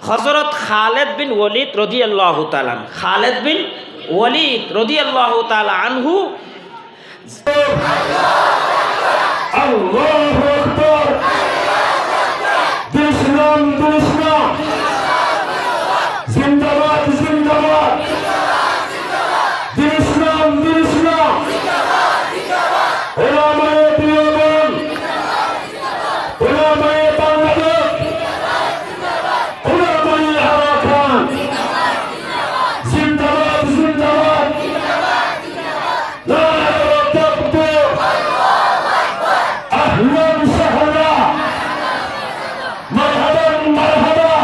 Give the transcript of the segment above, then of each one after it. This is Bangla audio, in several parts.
হযরত খালিদ বিন ওয়ালিদ রাদিয়াল্লাহু তাআলা, খালিদ বিন ওয়ালিদ রাদিয়াল্লাহু তাআলা আনহু আল্লাহু আকবার। ইসলাম ইসলাম জিন্দাবাদ জিন্দাবাদ। ইসলাম ইসলাম ওলামায়ে দিওবন্দ, ওলামায়ে বাংলাদেশ, ওলামায়ে আরাকান জিন্দাবাদ জিন্দাবাদ। নারে তাকবীর, আহলান সাহলা, মারহাবান মারহাবা।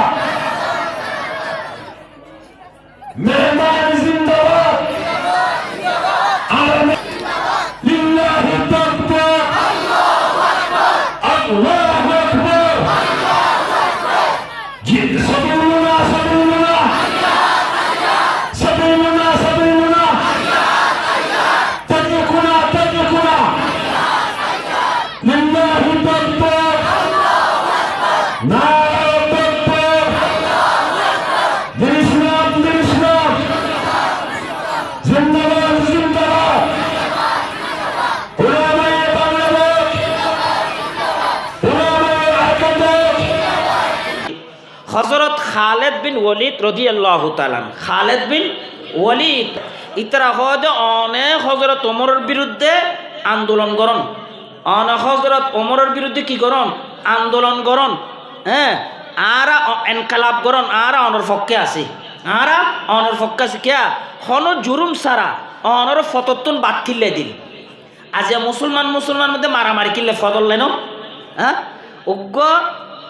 মেহমান জিন্দাবাদ, আলম লিল্লাহি তাকবীর, আল্লাহু আকবার। সাবিলুনা সাবিলুনা সাবিলুনা সাবিলুনা, তাজকুনা তাজকুনা, লিল্লাহি তাকবীর, নারে তাকবীর। ইসলাম ইসলাম জিন্দাবাদ জিন্দাবাদ। ওলামায়ে বাংলাদেশ, ওলামায়ে আরাকান। হযরত খালিদ বিন ওয়ালিদ রাদিয়াল্লাহু তাআলা, খালিদ বিন ওয়ালিদ ইতরা হদে অনেক হযরত ওমরের বিরুদ্ধে আন্দোলন করন, অনেক হযরত ওমরের বিরুদ্ধে কি করন? আন্দোলন করন। হ্যাঁ, আরা এনকালাব করন, আরা অনর পক্ষে আছে, আরা অনর পক্ষে আছে। কিয়া হন জুরুম সারা অনর ফতত্তুন বাদ কিল্লে দিল। আজ মুসলমান মুসলমান মধ্যে মারামারি কিল্লে ফদল লেন। হ্যাঁ, অজ্ঞ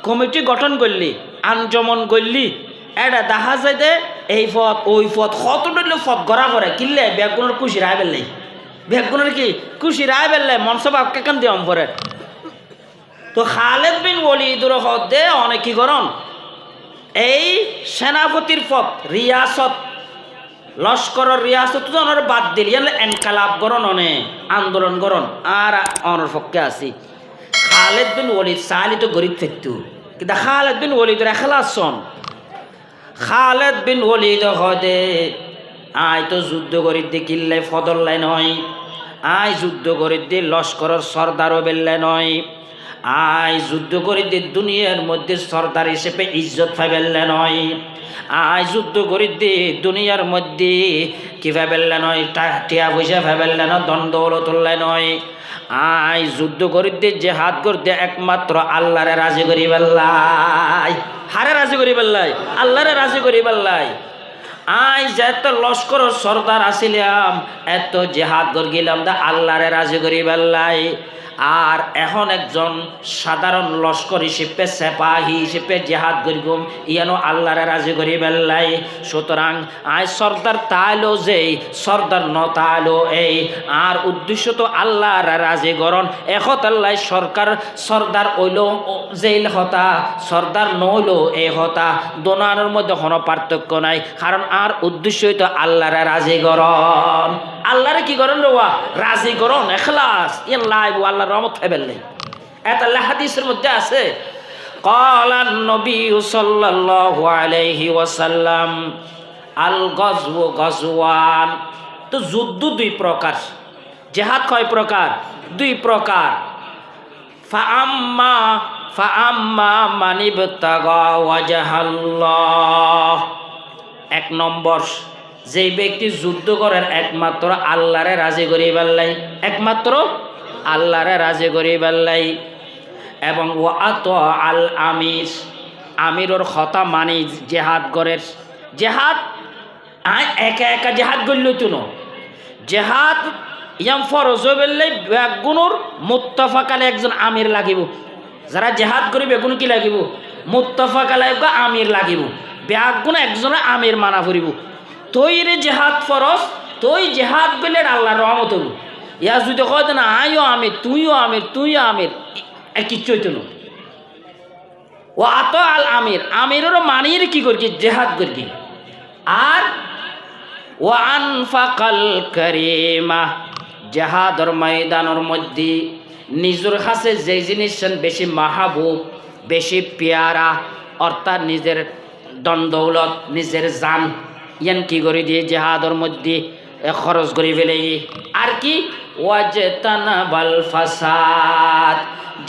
কমিটি গঠন করলি, আঞ্জমন করলি, এটা দেখা যায় যে এই পথ ওই পথ কত ডলে পথ গড়া করে কিনলে বেগুনের খুশি রায় বেললাই, বেগুনের কি খুশি রায় বেললে মনসভা কেন দিয়ম পরে। তো খালিদ বিন ওয়ালিদুর হদে অনেক কি করন, এই সেনাপতির পদ রিয়াসত লস্করের রিয়াসত অনর বাদ দিল, এনকালাব করন, অনেক আন্দোলন করন, আর অনর পক্ষে আসি। খালিদ বিন ওয়ালিদ সালি তো গরিব ফেরতু, কিন্তু খালিদ বিন ওয়ালিদ এখলাসন। খালিদ বিন ওয়ালিদ হদে আয় তো যুদ্ধ করি দি কিল্লে ফদল্লাই নয়, আয় যুদ্ধ করি দি লস্করের সর্দারও বেললে নয়, আয় যুদ্ধ করি দি দুনিয়ার মধ্যে সর্দার হিসেবে ইজ্জত ফাইবেললে নয়, আয় যুদ্ধ করি দি দুনিয়ার মধ্যে কি ফাইবেললে নয়, টিয়া পয়সা ফাইবেললে নয়, দণ্ডলতুল্লাই নয়। আয় যুদ্ধ করি দি জেহাদ করতে একমাত্র আল্লাহরে রাজি করি বেল্লাই, হারে রাজি করি বেল্লাই, আল্লাহরে রাজি করি বেল্লাই। আই যেত লস্কর সর্দার আসিলাম, এত জেহাদ করে গেলাম দা আল্লাহরে রাজি করি বেল্লাই। আর এখন একজন সাধারণ লস্কর হিসেবে সেপাহি হিসেবে জেহাদ করিগুম, ইয়ানো আল্লাহরে রাজি করি বেল্লাই। সুতরাং আয় সর্দার তাইলো যে সর্দার ন তাইলো এই, আর উদ্দেশ্য তো আল্লাহর রাজি করন। এখত আল্লাহ সরকার সর্দার হইল যেইল হতা, সর্দার নইল এই হতা, দোনানোর মধ্যে কোনো পার্থক্য নাই। কারণ আর উদ্দেশ্যই তো আল্লাহরে রাজি করন, আল্লাহরে কি করেন রে রাজি করন, এখলাস ইয়াল্লাহ আল্লাহর রহমত পাইবেন। এটা হাদিসের মধ্যে আছে, ক্বালান নবী সাল্লাল্লাহু আলাইহি ওয়াসাল্লাম আল গজওয়া গজওয়ান। তো যুদ্ধ দুই প্রকার, জিহাদ কয় প্রকার? দুই প্রকার। ফাআম্মা মান ইবতাগা ওয়াজহাল্লাহ, এক নম্বর যে ব্যক্তি যুদ্ধ করেন একমাত্র আল্লাহরে রাজি করি বেল্লাই, একমাত্র আল্লাহরে রাজি করি বেল্লাই। এবং ওয়াত আল আমির, আমিরর কথা মানি জেহাদ করে। জেহাদ একা একা জেহাদ করল তুন, জেহাদ ইয়াম ফরজ বেল্লাই বেগুনুর মুত্তাফাকালে একজন আমির লাগিব। যারা জেহাদ করি বেগুন কি লাগিব? মুত্তাফাকালে আমির লাগিব, বেগুন একজনে আমির মানা ফুরিব। তৈরে জেহাদ ফরজ, তৈ জেহাদ বেলে আল্লাহর রহমত হইব। ইয়া যদি কয় না আইও আমির, তুইও আমির, তুইও আমির, কিচ্ছু হইতো না। ও আত আল আমির, আমিরেরও মানিয়ে কি করি জেহাদ করি। আর ও আনফাকাল কারিমা, জেহাদর ময়দানের মধ্যে নিজের কাছে যে জিনিস বেশি মাহবুব, বেশি পেয়ারা, অর্থাৎ নিজের দন দৌলত নিজের জান ইয়ান কি করে দিয়ে জেহাদর মধ্যে খরচ করে ফেলে। আর কি ওয়াজতানাবাল ফাসাদ,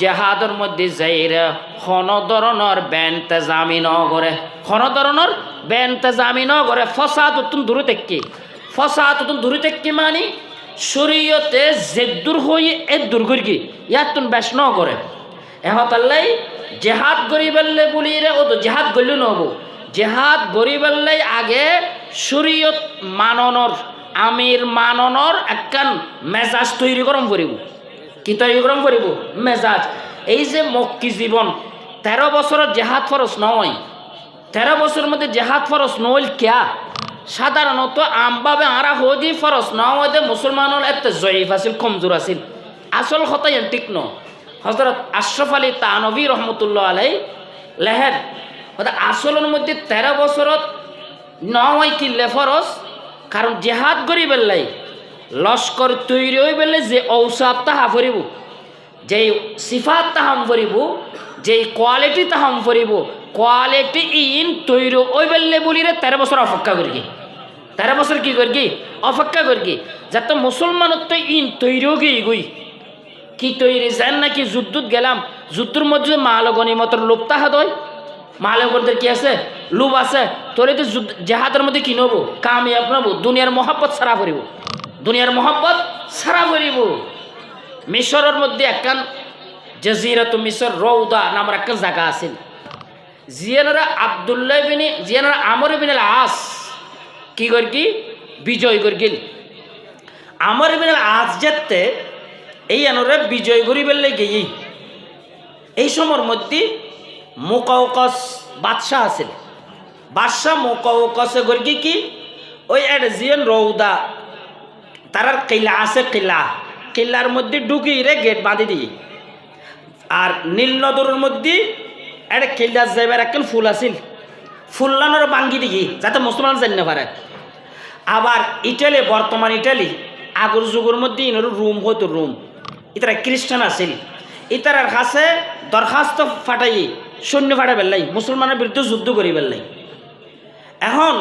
জেহাদর মধ্যে যাইরা কোনো ধরনের বেন্তেজামি ন করে, কোনো ধরনের বেন্তেজামি ন করে। ফসাদ উত্তম দূরে থেকে, ফসাদ উত্তম দূরে থেকে মানে শরীয়তে যে দূর হয়ে এ দূর করি কি ইয়াতুন বেশ ন করে। এহতাল্লাই জেহাদ গরিবাল্লে বলি রে, ও তো জেহাদ গড়লে নহব। জেহাদ গরিবাল্লাই আগে শরীয়ত মাননর, আমির মাননর একখান মেজাজ তৈরি করম করিব। কি তৈরি করম করিব? মেজাজ। এই যে মক্কি জীবন 13 বছরের জেহাদ ফরজ নয়, 13 বছরের মধ্যে জেহাদ ফরজ নইল কিয়া? সাধারণত আমভাবে আরা হদি ফরজ নয়, মুসলমানের এত জয়ীফ আছিল, কমজোর আছিল। আসল কথাই ঠিক ন। হজরত আশরাফ আলী তানভী রহমতুল্লাহ আলাই লেহের আসলের মধ্যে 13 বছরত নয় কিনলে ফরজ, কারণ জেহাদ করি বেললাই লস্কর তৈরি হয়ে বেললে যে ঔষধ তাহা ফরিব, যেই সিফাত তাহাম ফরিব, যেই কোয়ালিটি তাহাম ফরিব, কোয়ালিটি ইন তৈরি ওই বেললে বলি রে 13 বছর অপেক্ষা করি। 13 বছর কি করি? অপেক্ষা করি, যাতে মুসলমানের তো ইন তৈরিও গিয়ে গুই। কি তৈরি যেন নাকি যুদ্ধত গেলাম, যুদ্ধের মধ্যে মাল গনিমতের লোভ তাহা দয়, মালকরদের কি আছে? লোভ আছে। তোরে তো জেহাদের মধ্যে কি নেবো? কামিয়াব নেবো, দুনিয়ার মহাব্বত সারা করিব, দুনিয়ার মহাব্বত সারা করিব। মিশরের মধ্যে একখান জাজিরাতু মিশর রৌদা নামের একখান জায়গা আছিল। জিয়ানারা আব্দুল্লাহ বিন জিয়ানারা আমর বিন আল আস কি কর কি বিজয় কর গেল। আমর বিন আল আস যেতে এই আনরে বিজয় করি বেললে গিয়ে এই সময়ের মধ্যে মুকাউকাস বাদশাহ আছিল। বাদশাহ মুকাউকাসে করি কি ওই একটা জিয়ান রৌদা তারার কিলা আছে, কিলার মধ্যে ঢুকি রে গেট বাঁধি দিয়ে। আর নীল নদরের মধ্যে একটা কিল্লার যাইবার একখান ফুল আছিল, ফুল্লানোর বাঙ্গি দিকে যাতে মুসলমান জানতে পারে। আবার ইটালি, বর্তমান ইটালি আগর যুগের মধ্যে ইনোর রুম হইতো, রুম ইতারা খ্রিস্টান আছিল। ইতারার কাছে দরখাস্ত ফাটাই সৈন্য ফাটা বেললাই, মুসলমানের বিরুদ্ধে যুদ্ধ করি বেললাই। এখন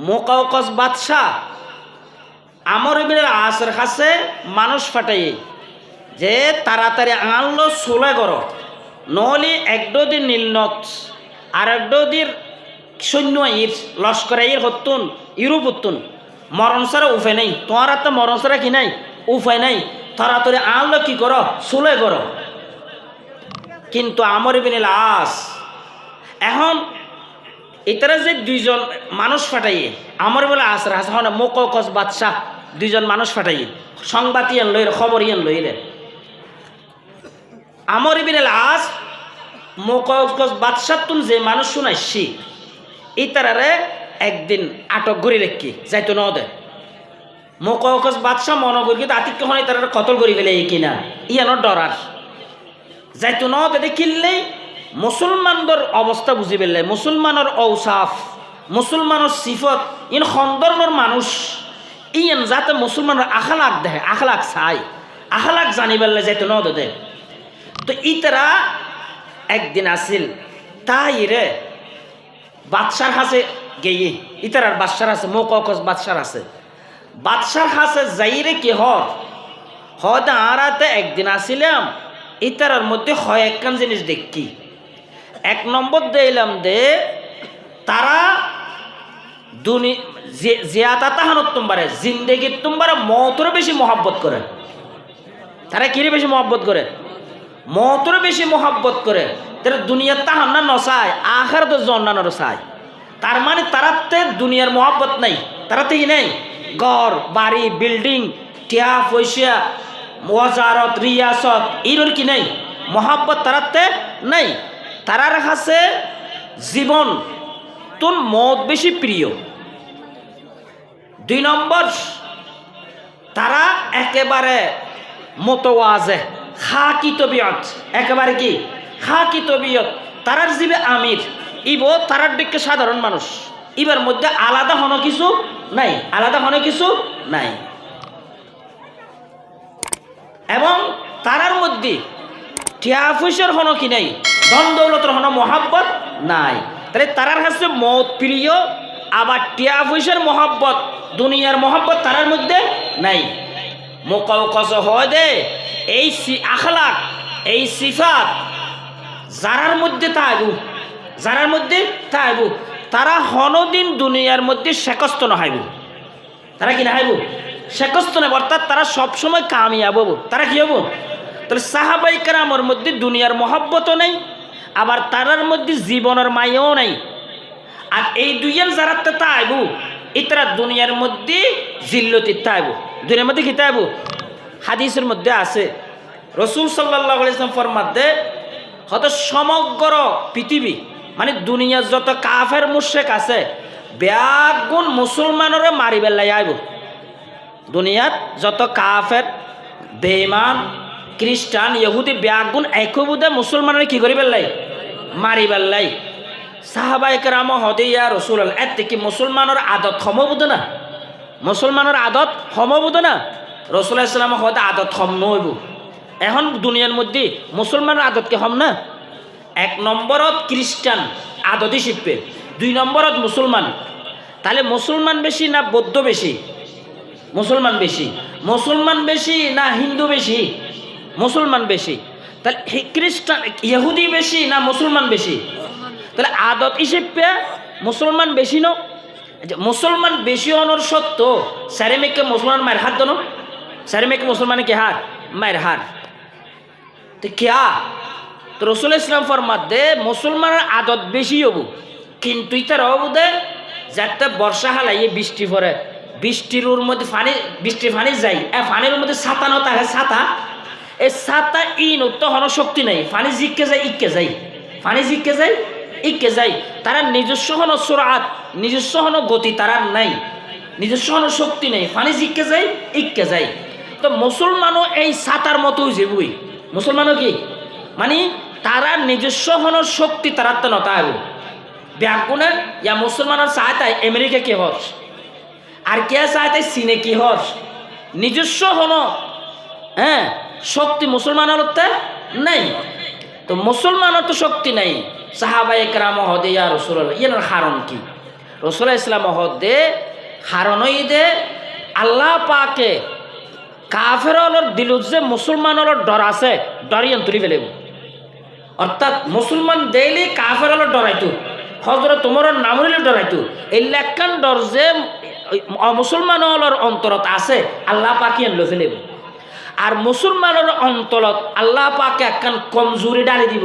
মুকাউকাস বাদশাহ আমর ইবনে আসের কাছে মানুষ ফাটাই যে তাড়াতাড়ি আনলো সোলে করো, নহলে একদিন নীলনদ আর একদিন সৈন্য ইর লস্কর ইর হতুন ইউরোপ হতুন, মরণ ছাড়া উপায় নেই, তোমার তো মরণ ছাড়া কি নাই উপায় নাই, তাড়াতাড়ি আনলো কি করো সোলে করো। কিন্তু আমর ইবনে আস এখন এটারা যে দুইজন মানুষ ফাটাইয়ে আমর ইবনে আসের কাছে মুকাউকাস বাদশাহ দুইজন মানুষ ফাটাইয়ে সংবাদ ইয়ান লইরে, খবর ইয়ান লইরে। আমর ইবনে আস মুকাউকাস বাদশাহ তুন যে মানুষ শুনাইছি ইতারারে একদিন আটক করে রেখি যাইতো ন দে। মুকাউকাস বাদশাহ মনে করি কিন্তু আতিক্য হন ইতারারে কতল করি ফেলে কিনা ইয়ানোর ডরার যাইতো ন দে। কিনলেই মুসলমানদের অবস্থা বুঝি পেলে, মুসলমানের ঔসাফ, মুসলমানের সিফত ইন সন্দর্ণর মানুষ ইয়ান যাতে মুসলমানের আখলাক দেখে, আখলাক চাই, আখলাক জানি পেলে যাইতো ন দে। তো ইতারা একদিন আসিল তাই রে বাদশার কাছে গিয়ে, ইতারার বাদশার আছে, মুকাউকাস বাদশার আছে, বাদশার কাছে যাইরে কি হয়তো আরাতে একদিন আসিলাম ইতারার মধ্যে হয় একখান জিনিস দেখি। 1 নম্বর দিলাম দে তারা জিয়াতা তাহানত তোমারে জিন্দেগির তোমার মতরে বেশি মহাব্বত করে। তারা কিরে বেশি মহাব্বত করে? মতরে বেশি মহাব্বত করে। তারা দুনিয়ার তাহান না নসায়, আখার তো জন্নানোর চায়। তার মানে তারাতে দুনিয়ার মহাব্বত নাই, তারাতে কি নেই ঘর বাড়ি বিল্ডিং টিয়া পয়সা ওয়াজারত রিয়াসত এর কি নেই মহাব্বত তারাতে নেই। তারার কাছে জীবন তোর মত বেশি প্রিয়। 2 নম্বর তারা একেবারে মতওয়াজে খাকি তবিয়ত, একেবারে কি খাকি তবিয়ত। তারার জীবে আমির ইব তারার দিকে সাধারণ মানুষ, ইবার মধ্যে আলাদা হন কিছু নাই, আলাদা হন কিছু নাই। এবং তারার মধ্যে টিয়া পয়সার হন কি নাই, ধন দৌলতের হন মহাব্বত নাই। তাহলে তারার কাছে মত প্রিয়, আবার টিয়া পয়সার মহব্বত, দুনিয়ার মহব্বত তারার মধ্যে নাই। মোকাওকস হয় দে এই আখলাক, এই সিফাত যারার মধ্যে থাকবো, যারার মধ্যে থাকবো, তারা হনদিন দুনিয়ার মধ্যে শেকস্ত নহাইব। তারা কি নাহাইব? শেকস্ত নেব, অর্থাৎ তারা সবসময় কামিয়াব হবো। তারা কি হবো? তাহলে সাহাবাই কেরামের মধ্যে দুনিয়ার মহব্বতও নেই, আবার তারার মধ্যে জীবনের মায়াও নাই। আর এই দুইয়ের যারা তাইব, ইতারা দুনিয়ার মধ্যে জিল্লতি তাইব। দুনিয়ার মধ্যে কি তাইব? হাদিসের মধ্যে আছে রসুল সাল্লাল্লাহু আলাইহি ওয়াসাল্লাম ফরমাতে, হয়তো সমগ্র পৃথিবী মানে দুনিয়ার যত কাফের মুশরিক আছে ব্যাগুণ মুসলমানরে মারি বেলাই আইব। দুনিয়ার যত কাফের, বেঈমান, খ্রিস্টান, ইহুদি ব্যাগুণ একবুদে মুসলমানরে কি করি বেলাই? মারি বেলাই। সাহাবাই কেরাম হদে ইয়া রাসূলুল্লাহ, এত কি মুসলমানের আদত সমবুদ না? মুসলমানের আদত সমবুদ না? রাসূলুল্লাহ সাল্লাল্লাহু আলাইহি ওয়াসাল্লাম আদত সম নইব। এখন দুনিয়ার মধ্যে মুসলমানের আদত কি হম না? এক নম্বরত খ্রিস্টান আদতই শিখবে, 2 নম্বরত মুসলমান। তাহলে মুসলমান বেশি না বৌদ্ধ বেশি? মুসলমান বেশি। মুসলমান বেশি না হিন্দু বেশি? মুসলমান বেশি। তাহলে খ্রিস্টান ইহুদি বেশি না মুসলমান বেশি? তাহলে আদত হিসেবে মুসলমান বেশি ন? মুসলমান বেশি হওয়ার সত্য স্যারেমেকে মুসলমান মায়ের হাত দনো, স্যারেমেকে মুসলমানে কে হার মায়ের হার। তো কেয়া তো রসুল ইসলাম ফরমাত দে মুসলমানের আদত বেশি হবো, কিন্তু ইতার অবুদে যাতে বর্ষা হালাই বৃষ্টি পড়ে, বৃষ্টির ওর মধ্যে পানি, বৃষ্টির পানি যাই, পানির মধ্যে ছাতা নতা হয়, ছাতা এই ছাতা ইন তখন শক্তি নাই, পানি জিককে যায় ইককে যায়, পানি জিককে যায় ইককে যায়। তারা নিজস্ব হন সুরাত, নিজস্ব হন গতি তারা নাই, নিজস্ব হন শক্তি নেই, পানি জিককে যায় ইককে যায়। তো মুসলমানও এই ছাতার মতো যাবই। মুসলমানও কি মানে তারা নিজস্ব হন শক্তি তারা তো নতা ব্যাগুনে ইয়া মুসলমানের চাহতায় আমেরিকা কি হস, আর কে চাহতায় চীনে কি হস, নিজস্ব হন শক্তি মুসলমানের নাই। তো মুসলমানের তো শক্তি নাই। সাহাবায়ে কেরাম হদে ইয়া রাসূলুল্লাহ, ইয়ার কারণ কি? রাসূলুল্লাহ ইসলাম হদে কারণই দে আল্লাহ পাকে কাফেরর দিলত যে মুসলমানের ডর আছে, ডরিয়ান তুলি ফেলেব। অর্থাৎ মুসলমান দেইলি কাফেরর ডরাইতো, হজরত ওমরের নাম হইলে ডরাইতো। এই লেখান ডর যে মুসলমানের অন্তরত আছে আল্লাহ পাকে লো ফেলেব। আর মুসলমানের অন্তরত আল্লাহ পাকে একখান কমজোরি ডালি দিব,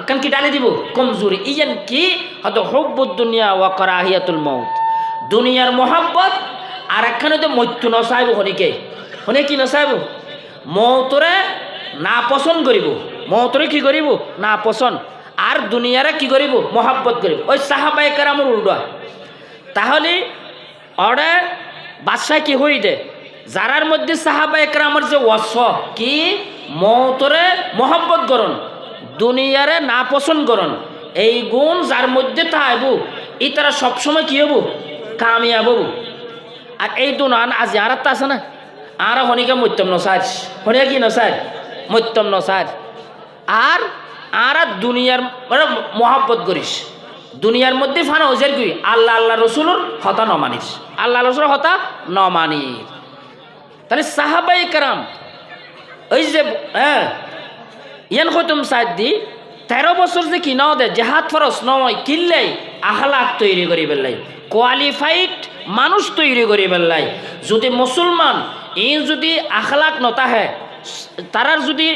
একখান কি ডালি দিব? কমজোরি। ইয়েন কি? হয়তো হুব্বুদ দুনিয়া ওয়া কারাহিয়াতুল মউত, দুনিয়ার মোহাব্বত। আর একখানে তো মৃত্যু নচাইব, হনিকে হনে কি নচাইব? মৌতরে না পছন্দ করিব, মৌতরে কি করিব? না পছন্দ। আর দুনিয়ারে কি করিব? মোহাব্বত করিব। ওই সাহাবায়ে কেরামের উল্টা। তাহলে অরে বাদশাহ কি হই দে, যারার মধ্যে সাহাবায়ে কেরামের যে ওয়াসফ কি মৌতরে মোহাব্বত করন, দুনিয়ারে না পছন্দ করন, এই গুণ যার মধ্যে থাকব ই তারা সবসময় কি হব? কামিয়াব হব। আর এই দুনান আজ আর আছে না, আর হনিকা মত্যম নসার, হনিকা কি নসার? মত্যম নসার। আর আর দুনিয়ার মহাব্বত করিস, দুনিয়ার মধ্যে ফানা হজার কি আল্লাহ আল্লাহ রসুলোর হতা ন মানিস, আল্লাহ রসুলের হতা ন মানিস। তাহলে সাহাবায়ে কেরাম ওই যে ইয়ান খতম সাদ দি 13 বছর যে কি নাও দে জেহাদ ফরস নয় কিনলেই আখলাক তৈরি করি বেলাই, কোয়ালিফাইড মানুষ তৈরি করি বেলাই। যদি মুসলমান ই যদি আখলাক নতাহে, তারার যদি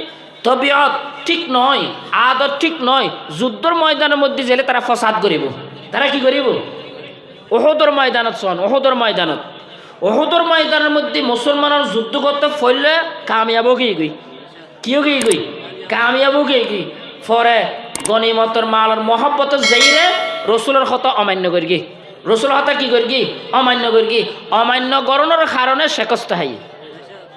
তবিয়ত ঠিক নয়, আদত ঠিক নয়, যুদ্ধর ময়দানের মধ্যে গেলে তারা ফসাদ করিব। তারা কি করিব? ওহদর ময়দানত শোন, ওহদর ময়দানত, ওহদর ময়দানের মধ্যে মুসলমানের যুদ্ধ করতে ফলে কামিয়াব গিয়ে গই, কিও গিয়ে গই কামিয়াব গিয়ে গই। পরে গনিমতর মালর মহব্বত যাইরে রসুলের হতা অমান্য করি গি, রসুলের হতা কি করি গি? অমান্য করি গি। অমান্য করণের কারণে শেকস্ত হাই,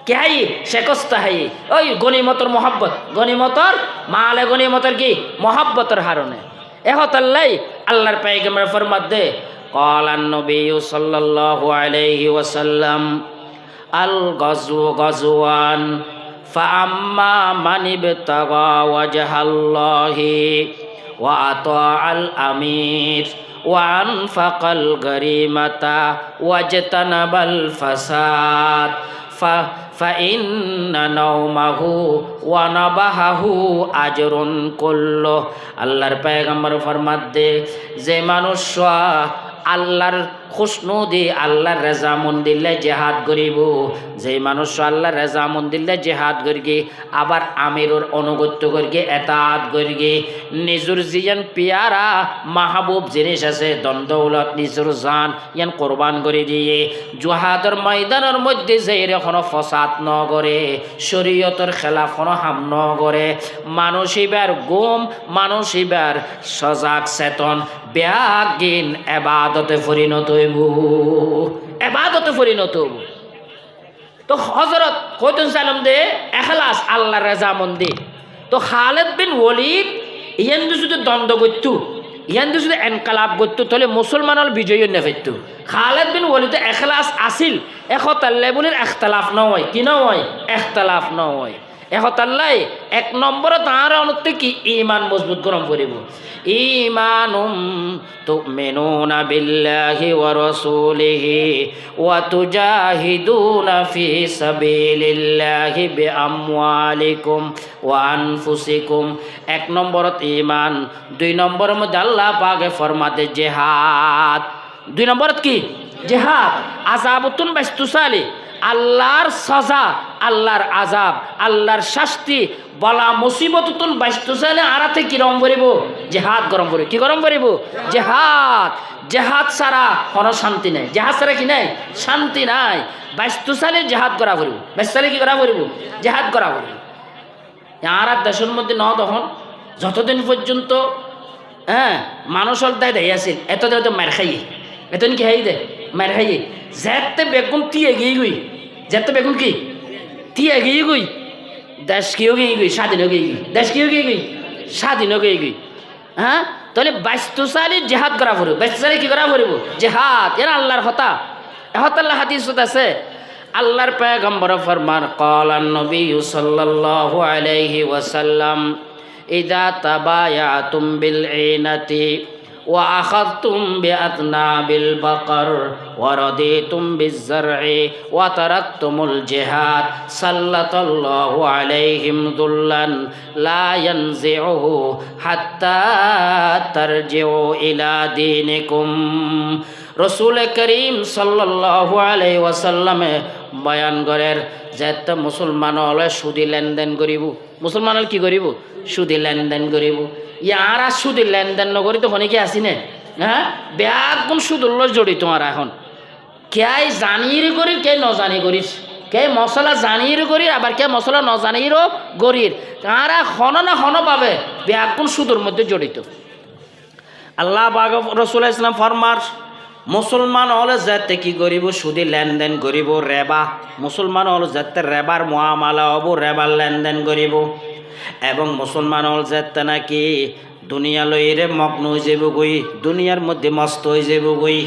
কে হাই? শেকস্ত হাই। ওই গনিমতর মহব্বত, গনিমতর মালে গনিমতর কি মহব্বতের কারণে। এহতাল্লাই আল্লাহর পায়গাম্বর ফরমাত দে ক্বালান নবী সাল্লাল্লাহু আলাইহি ওয়াসাল্লাম আল গাজু গাজওয়ান فأما من ابتغى وجه الله ওয়া আতাআল আমির ওয়া আনফাকাল গরিমাতা ওয়াজতানাবাল ফাসাদ ফাইন্না নাওমাহু ওয়া নাবাহাহু আজরুন কুল্লু। আল্লাহর পয়গম্বর ফরমাতে যে মানুষ আল্লাহর খুশনুদি আল্লাহর রেজামন্দিল্লে জেহাদ করিব, যে মানুষ আল্লাহর রেজামন্দিল্লে জেহাদ করিগে আবার আমিরুর অনুগত্য করিগে এতাত করিগে নিজুর জিয়ান পিয়ারা মাহবুব জিনিস আছে দন্দৌলত নিজুর জান ইয়ান কোরবান করে দিয়ে জুহাদর ময়দানের মধ্যে যে এরকম ফসাদ ন করে শরীয়তর খেলাফ কোনো হাম ন করে মানুষ এবার গুম মানুষ এবার সজাগ চেতন ব্যাগিন এবাদতে পরিণত হইব, এবাদতে পরিণত হইব। তো হযরত কইতেন সালাম দে এখলাস আল্লাহর রেজামন্দি। তো খালিদ বিন ওয়ালিদ ইয়ান যদি দ্বন্দ্ব করতো ইয়ান যদি এনকালাব করতো তাহলে মুসলমানের বিজয়ী নেফেত। খালিদ বিন ওয়ালিদ এখলাস আসিল এখতাল্লাবুলের এখতলাফ নয় কি নয় এখতলাফ নয় এখতাল্লাই এক নম্বরে তার অনুতে কি ঈমান মজবুত গরম করিব। ঈমানুম তুমিনুনা বিল্লাহি ওয়া রাসূলিহি ওয়া তুজাহিদুনা ফি সাবিলিল্লাহি বিআমওয়ালিকুম ওয়া আনফুসিকুম। এক নম্বরত ঈমান, দুই নম্বরের মধ্যে আল্লাহ পাকে ফরমাতে জিহাদ। দুই নম্বরত কি জিহাদ। আযাবুতুন বাস্তুসালি আল্লাহর সাজা আল্লাহর আজাব আল্লাহর শাস্তি বলা মুসিবতুন বাস্তুসালে আরাতে কি গরম করিব জিহাদ গরম করিব। কি গরম করিব জিহাদ। জিহাদ ছাড়া কোনো শান্তি নাই, জিহাদ ছাড়া কি নাই শান্তি নাই। বাস্তুসালে জিহাদ করা করিব, বাস্তুসালে কি করা করিব জিহাদ করা করিব। আর দেশের মধ্যে ন তখন যতদিন পর্যন্ত মানুষের দায় দেয় আছিল এতদিন তো মার খাইয়ে এতদিন কি খাই দে মার খাইয়ে যেতে বেগুন তি এগিয়ে গই যেতে বেগুন কি তি এগিয়ে গই দেশ কিও গিয়ে গই স্বাধীন গিয়ে গই দেশ কিও গিয়ে গই স্বাধীন গিয়ে গই। হ্যাঁ তাহলে বাস্তুশালী জেহাদ করা পড়ব, বাস্তুশালী কি করা পড়ব জেহাদ। এরা আল্লাহর হতা এহতাল্লাহ হাদিসত আছে আল্লাহর পয়গম্বর ফরমান ক্বালান নবী সাল্লাল্লাহু আলাইহি ওয়াসাল্লাম ইযা তাবায়াতুম বিল ঈনাতি ওয়া আখাযতুম বিআতনাবিল বাকর ওয়া রাদিতুম বিজ-জার'i ওয়া তারাকতুমুল জিহাদ সাল্লাল্লাহু আলাইহিম দুল্লান লা ইয়ানজি'ুহু হাত্তা তারজি'ু ইলা দীনিকুম। রসুল করিম সাল্লাল্লাহু আলাইহি ওয়াসাল্লামে বয়ান করেন যে মুসলমান হলে সুদি লেনদেন করিব। মুসলমান হলে কি করিব সুদি লেনদেন করিব। ইয়ারা সুদি লেনদেন নকরি তো কি আসি নে হ্যাঁ ব্যাগুন সুদুল্ল জড়িত তোমার এখন কে জানির করি কে নজানি করিস কে মশলা জানির করি আবার কে মশলা নজানিরও গরির তারা হন না হন পাবে ব্যাগুন সুদুর মধ্যে জড়িত। আল্লাহ পাক রাসূল ইসলাম ফরমার মুসলমান হলে যাতে কি করিব সুদি লেনদেন করিব রেবা। মুসলমান হল যাতে রেবার মুআমালা হব রেবার লেনদেন করিব এবং মুসলমান হল যাতে নাকি দুনিয়া লইরে মগ্ন হয়ে যাব গই দুনিয়ার মধ্যে মস্ত হয়ে যাব গই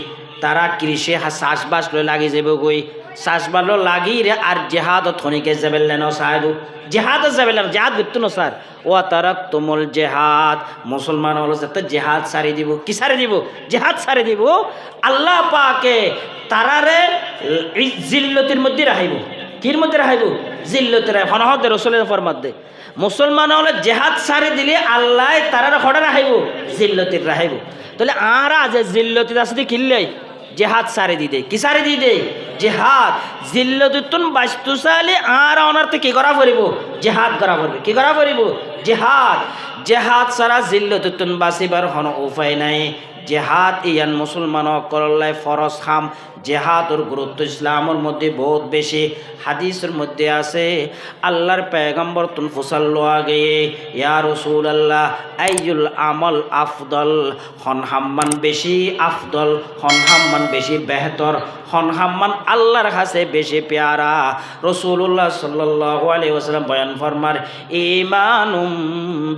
তারা কৃষি চাষবাস লই লাগি যাব গই চাষবাস লাগি রে আর জেহাদ থনিকে যাবেলেন সাহেব জেহাদ যাবেলেন জেহাদ বিত্তু ন স্যার ও তারাক তুমুল জেহাদ। মুসলমান হল যাতে জেহাদ সারি দিব কি সারি দিব জেহাদ সারি দিব। আল্লাহ পাকে তারারে জিল্লতির মধ্যে রাখিব। কির মধ্যে রাখিব জিল্লতির হনহদ রসুলের ফরমাত দে মুসলমান হলে জেহাদ সারি দিলে আল্লাহ তারারে খড়া রাখিব জিল্লতির রাখিব। তাহলে আর আজ জিল্লতির আসতে কিনলে জেহাদ সারি দি দে কি সারি দি দে জেহাদ। জিল্লতুন বাস্তুশালী আর অনার্থে কি করা পড়িব জেহাদ করা পড়বে কি করা পড়িব জেহাদ। জেহাদ ছাড়া জিল্লতুন বাঁচিবার কোনো উপায় নাই। জেহাদ ইয়ান মুসলমান করল্লাই ফরজ খাম। জেহাদর গুরুত্ব ইসলামের মধ্যে বহুত বেশি। হাদিসের মধ্যে আছে আল্লাহর পয়গম্বর তুন ফুসাল্লু আগে ইয়া রাসূলুল্লাহ আইয়ুল আমল আফদল হন হাম্মান বেশি আফদল হন হাম্মান বেশি বেহতর হন হাম্মান আল্লাহর কাছে বেশি পেয়ারা। রাসূলুল্লাহ সাল্লাল্লাহু আলাইহি ওয়াসাল্লাম বয়ান ফরমার ঈমানুম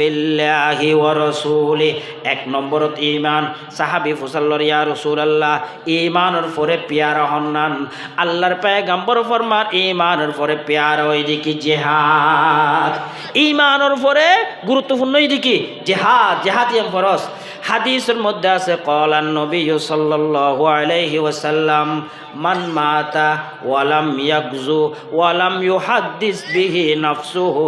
বিল্লাহি ওয়া রাসূলি, এক নম্বরত ঈমান। সাহাবী ফুসাল্লার ইয়া রাসূলুল্লাহ ঈমানের পরে পেয়ারা হন্নান। আল্লাহর পয়গম্বর ফরমার ঈমানের পরে পেয়ারা ওইদিকে জিহাদ। ঈমানের পরে গুরুত্বপূর্ণ এইদিকে জিহাদ, জিহাদ ইয়াম ফরজ। হাদিসের মধ্যে আছে ক্বালান নবী সাল্লাল্লাহু আলাইহি ওয়াসাল্লাম মান মাতা ওয়ালাম ইয়াগজু ওয়ালাম ইউহাদ্দিস বিহি নাফসুহু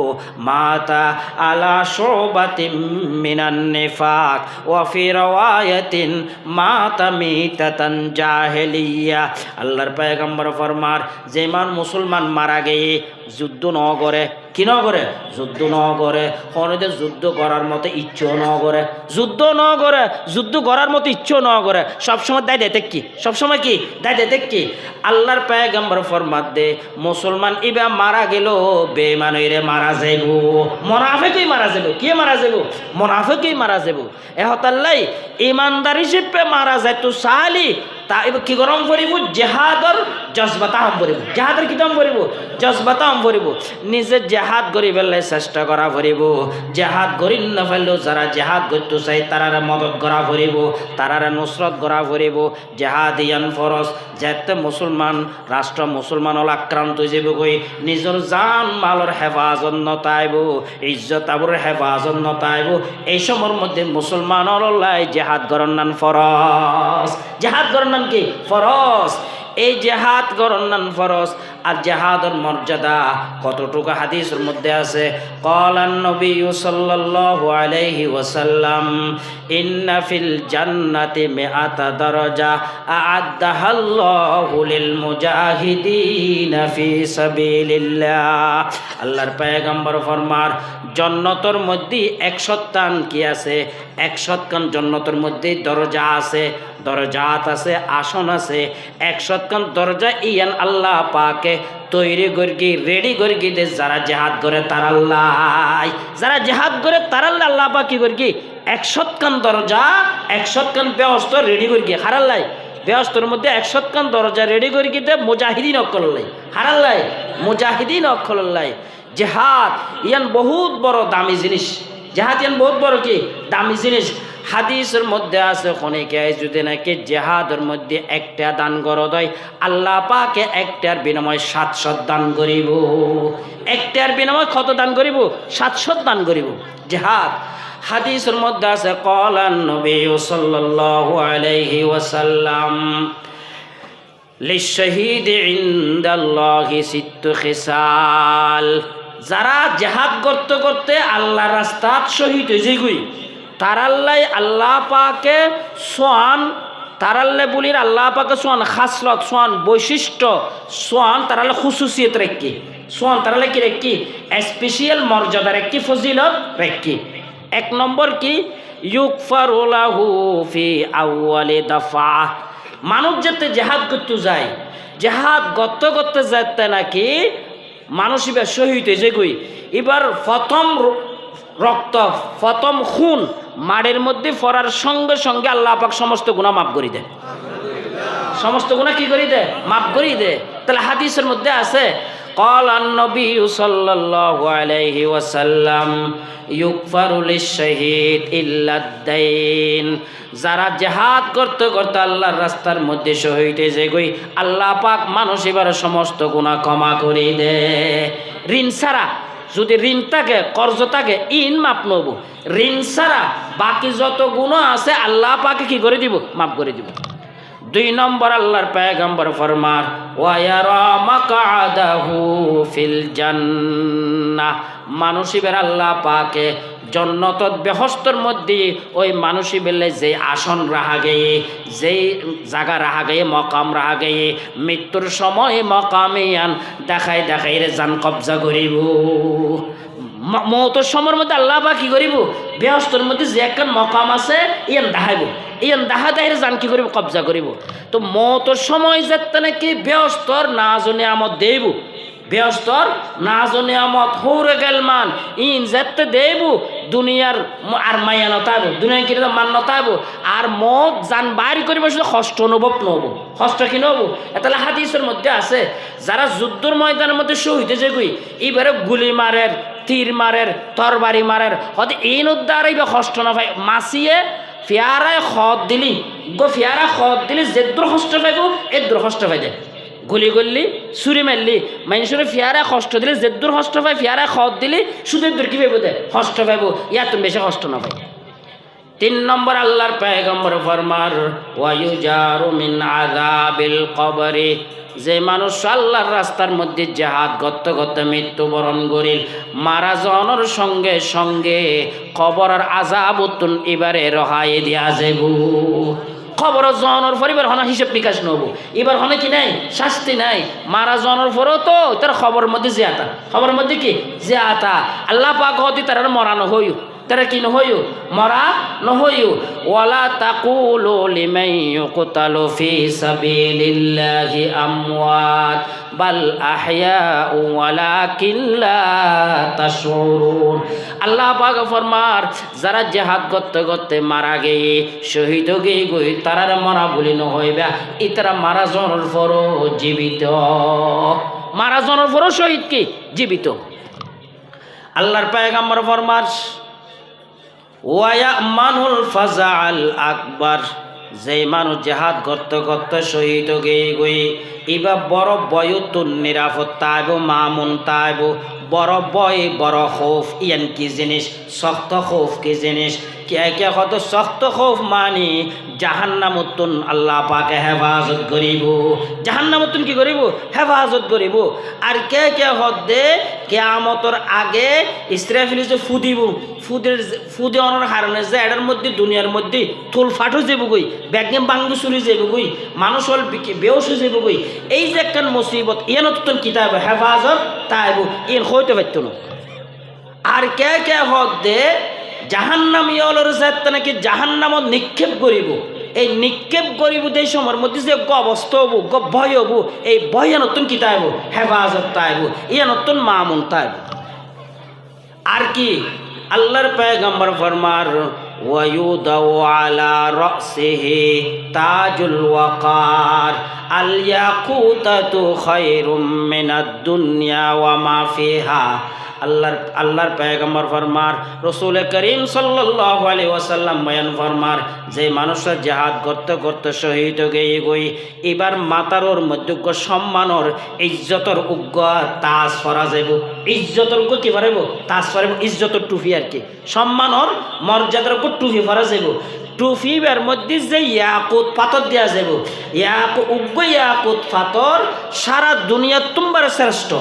মাতা আলা শুবাতিন মিনান নিফাক ওয়া ফি রাওয়ায়াতিন মাতা মিতাতান জাহেলিয়া। আল্লাহর পয়গম্বর ফরমার যে মান মুসলমান মারা গিয়ে যুদ্ধ ন করে, কি ন করে? যুদ্ধ ন করে। হনদে যুদ্ধ করার মতো ইচ্ছেও ন করে, যুদ্ধ ন করে, যুদ্ধ করার মতো ইচ্ছেও ন করে, সবসময় দায় দেতে কি? সবসময় কি দায় দেতে কি? আল্লাহর পয়গম্বর ফরমাত দে মুসলমান ইবা মারা গেল বেঈমানইরে মারা যাইব, মুনাফিকই মারা যাইব। কে মারা যাইব? মুনাফিকই মারা যাইব। এহতাল্লাই ইমানদার হিসেবে মারা যায় তো সালি তা এবার কি গরম করিব? জেহাদর জজবাতা হম করিব। জেহাদের কি দাম করিব? জজবাতা হম করিব। নিজে জেহাদ করি ফেললে চেষ্টা করা করিব। জেহাদ করি না ফেললেও যারা জেহাদ করতে চাই তারারে মদত করা করিব, তারারে নুসরত করা করিব। জেহাদ ইয়ান ফরজ। যেতে মুসলমান রাষ্ট্র মুসলমান হল আক্রান্ত হয়ে যাব কই নিজের জান মালর হেফাজত নতাইব, ইজ্জত আবুর হেফাজত নতাইব। এই সময়ের মধ্যে মুসলমান হলাই জেহাদ করার নান ফরজ। জেহাদ করার নাম কি? ফরজ। এই জেহাদ করার নাম ফরজ। আর জেহাদের মর্যাদা কতটুকু হাদিসের মধ্যে আছে। ক্বালান নবী সাল্লাল্লাহু আলাইহি ওয়াসাল্লাম ইন্না ফিল জান্নাতি মিআতা দারাজা আ'আদ্দাহাল্লাহু লিল মুজাহিদিনা ফি সাবিলিল্লাহ। আল্লাহর পয়গম্বর ফরমার জান্নাতের মধ্যে 100 টান কি আছে? 100 খান জান্নাতের মধ্যে দরজা আছে, দরজাত আছে, আসন আছে। 100 খান দরজা ইয়ান আল্লাহ পাকে তৈরি করি রেডি করি দে যারা জেহাদ করে তার আল্লাহ, যারা জেহাদ করে তার আল্লাহ আল্লাহ পাক কি করি 100 খান দরজা 100 খান ব্যবস্থা রেডি করি হারাল্লাই। ব্যবস্থার মধ্যে 100 খান দরজা রেডি করি দে মুজাহিদিন অকল্লাই হারাল্লাই, মুজাহিদিন অকল্লাই। জেহাদ ইয়ান বহুত বড় দামি জিনিস। জেহাদ ইয়ান বহুত বড় কি দামি জিনিস। হাদিসের মধ্যে আছে খনিকে যদি নাকি জেহাদের মধ্যে একটা দান করো দয় আল্লাহ পাকে একটার বিনিময় 700 দান করিব। একটার বিনিময় কত দান করিব? 700 দান করিব। জেহাদ হাদিসের মধ্যে আছে ক্বালান নবী সাল্লাল্লাহু আলাইহি ওয়াসাল্লাম লিশহীদ ইনদাল্লাহি সিত্তু খিসাল। যারা জেহাদ করতে করতে আল্লাহর রাস্তাত শহীদ হয়ে যায়গই তারাল্লাই আল্লাহ পাকে সোয়ান, তারাল্লে বলির আল্লাহ পাকে সোয়ান খাসলত, সোয়ান বৈশিষ্ট্য, সোয়ান তারালে খুসুসিয়ত রেখি, সোয়ান তারালে কি রেখি স্পেশাল মর্যাদা রেখি, ফজিলত রেখি। 1 নম্বর কি ইউগফারু লাহু ফি আউয়ালি দাফা। মানুষ যেতে জেহাদ করতে যায়, জেহাদ করতে করতে যেতে নাকি মানুষ এবার শহীদ হয়ে যেগুই এবার প্রথম রক্ত প্রথম খুন মাড়ের মধ্যে পড়ার সঙ্গে সঙ্গে আল্লাহ পাক সমস্ত গুনাহ মাফ করে দেয়। সমস্ত গুনাহ কি করে দেয়? মাফ করে দেয়। তাহলে হাদিসের মধ্যে আছে ক্বালান নবী সাল্লাল্লাহু আলাইহি ওয়াসাল্লাম ইউগফারু লিশ-শাহীদ ইল্লাদ-দাইন। যারা জেহাদ করতে করতে আল্লাহর রাস্তার মধ্যে শহীদ হয়ে গই আল্লাহ পাক মানুষ এবার সমস্ত গুনাহ ক্ষমা করে দেয়। ঋণ ছাড়া যদি ঋণ থাকে কর্জ থাকে ইন মাপ নব, ঋণ ছাড়া বাকি যত গুনাহ আছে আল্লাহ পাকে কি করে দিব? মাফ করে দিব। 2 নম্বর আল্লাহর পয়গম্বর ফরমার ওয়া ইয়ারা মাকআদাহু ফিল জান্নাহ। মানুষিবের আল্লাহ পাকে জন্নতত বেহস্তর মধ্যে ওই মানুষই বেলে যে আসন রাহা গিয়ে, যেই জায়গা রাহা গিয়ে, মকাম রাহা গিয়ে মৃত্যুর সময় মকামে আন দেখাই দেখাই রে জান কবজা করিব। মৌতের সময়ের মধ্যে আল্লাহ বা কি করিব? বেহস্তর মধ্যে যে একখান মকাম আছে ইয়ান দেখাইব, ইয়ান দেখা দেখাই জান কি করিব? কবজা করিব। তো মৌতের সময় যাতে নাকি বেহস্তর না জনে আমদ দেব, বেহস্তর নাজ নিয়ামত হৌরে গেলমান ইন যেতে দেবু দুনিয়ার আর মায়া নতাইব দুনিয়া কিনে মান নতাইব আর মত জান বাইর করিব শুধু কষ্ট অনুভব নহব কষ্ট কি নহব তাহলে হাদিসের মধ্যে আছে যারা যুদ্ধর ময়দানের মধ্যে শহীদ যে গুই এবারে গুলি মারের তীর মারের তরবারি মারের হয়তো এই উদ্ধার এইবার কষ্ট না পাই মাসিয়ে ফিয়ারায় খত দিলি ফিয়ারা খত দিলি যেদ্র কষ্ট পাইব এদ্র কষ্ট পাই যায় গুলি করলি চুরি মারলি মানুষের ফিয়ারা কষ্ট দিলে যেদ্দুর কষ্ট পাই ফিয়ারা খত দিলি শুধু দূর কি পাইব দে কষ্ট পাইব ইয়াত বেশি কষ্ট না পাই 3 নম্বর আল্লাহর পয়গম্বর ফরমার ওয়ায়ুজারু মিন আযাবিল কবরি যে মানুষ আল্লাহর রাস্তার মধ্যে জিহাদ করতে করতে মৃত্যুবরণ করিল মারা যাওয়ার সঙ্গে সঙ্গে কবরের আযাব উত্তন এবারে রহাই দিয়া যাইব খবর জনের পরিবার হনা হিসেব নিকাশ নব এবার হনে কি নাই শাস্তি নাই মারা জনের পরেও তো তার খবর মধ্যে জিয়াতা খবরের মধ্যে কি জিয়াতা আল্লাহ পাক হতে তার মরা নহইও তারা কি নহইও মরা নহইও ওয়ালা তাকুলু লিমান ইউকতালু ফি সাবিলিল্লাহি আমওয়াত বাল আহইয়াউ ওয়ালাকিন লা তাশউরুন আল্লাহ পাক ফরমার যারা জিহাদ করতে করতে মারা গিয়ে শহীদ হয়ে গই তারার মরা বলি নহইবা ইতারা মারা জনের পরও জীবিত মারা জনের পরও শহীদ কি জীবিত আল্লাহর পয়গম্বর ফরমার ওয়ায়ামানুল ফাজাল আকবার যে মানুষ জিহাদ করতে করতে শহীদ হয়ে গই এবার বড় বয়তুন নিরাপত্তা আইব মামুন তাইব বড় বয় বড় খৌফ ইয়ান কি জিনিস শক্ত খৌফ কি জিনিস কে কত শক্ত খৌফ মানি জাহান্নামতুন আল্লাহ পাকে হেফাজত করিব জাহান্নামতুন কি করিব হেফাজত করিব আর কে হদে কিয়ামতের আগে ইসরাফিল যে ফুদিব ফুদে অনার কারণে যে এটার মধ্যে দুনিয়ার মধ্যে থুল ফাটো যাব গই ব্যাগেম বাঙ্গু চুরি যাব গই মানুষ হল বেউস যাব গই এই যে একটা মুসিবত ইয়ান নতুন কিতাব হেফাজত তাইব ইন হইতে পারত না আর কে হদে জাহান্নামীয়লর যাতে নাকি জাহান্নামত নিক্ষেপ করিব এই নিক্ষেপ করিব এই সময়ের মধ্যে যে অবস্থা হবো ভয় হবো এই ভয় নতুন কি তাইব হেফাজত তাইব ইয়া নতুন মামুন তাইব আর কি আল্লাহর পয়গম্বর ফরমার ওয়ায়ুদাউ আলা রাসিহি তাজুল ওয়াকার আল ইয়াকুতাতু খায়রুম মিনাদ দুনিয়া ওয়া মা ফিহা আল্লাহর পয়গম্বর ফরমার রাসূল করিম সাল্লাল্লাহু আলাইহি ওয়াসাল্লাম বয়ান ফরমার যে মানুষের জিহাদ করতে করতে শহীদ হয়ে গই এবার মাতারর মধ্যে সম্মানর ইজ্জতর উগ্গ তাজ ফরা যাইব ইজ্জতর উগ্গ কি ফরাইব তাজ ফরাইব ইজ্জতর টুপি আর কি সম্মানর মর্যাদার উপর টুপি ফরা যাইব টুপির মধ্যে যে ইয়াকুত পাথর দেওয়া যাব উগ্গ ইয়াকুত পাথর সারা দুনিয়া তোমার শ্রেষ্ঠ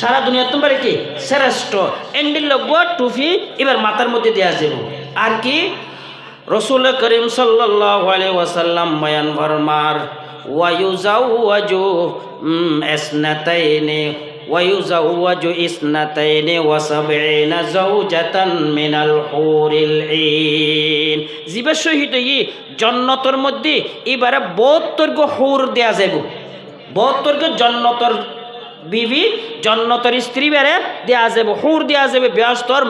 সারা দুনিয়া তোমার কি শ্রেষ্ঠ এন্ডিল লগো টুপি এবার মাথার মধ্যে দেওয়া যাব আর কি রাসূল করিম সাল্লাল্লাহু আলাইহি ওয়াসাল্লাম বয়ান ফরমার ওয়ায়ুজাওয়াজু ইসনাতাইনি ওয়া সাবঈনা যাওজাতান মিনাল হুরিল ঈন জিবে শহীদ ই জান্নাতের মধ্যে এবারে 72 গো হুর দেয়া যাব 72 গো জান্নাতের বিবি জান্নাতের স্ত্রী বেরে দেয়া যাবে হুর দেয়া যাবে ব্যস্তর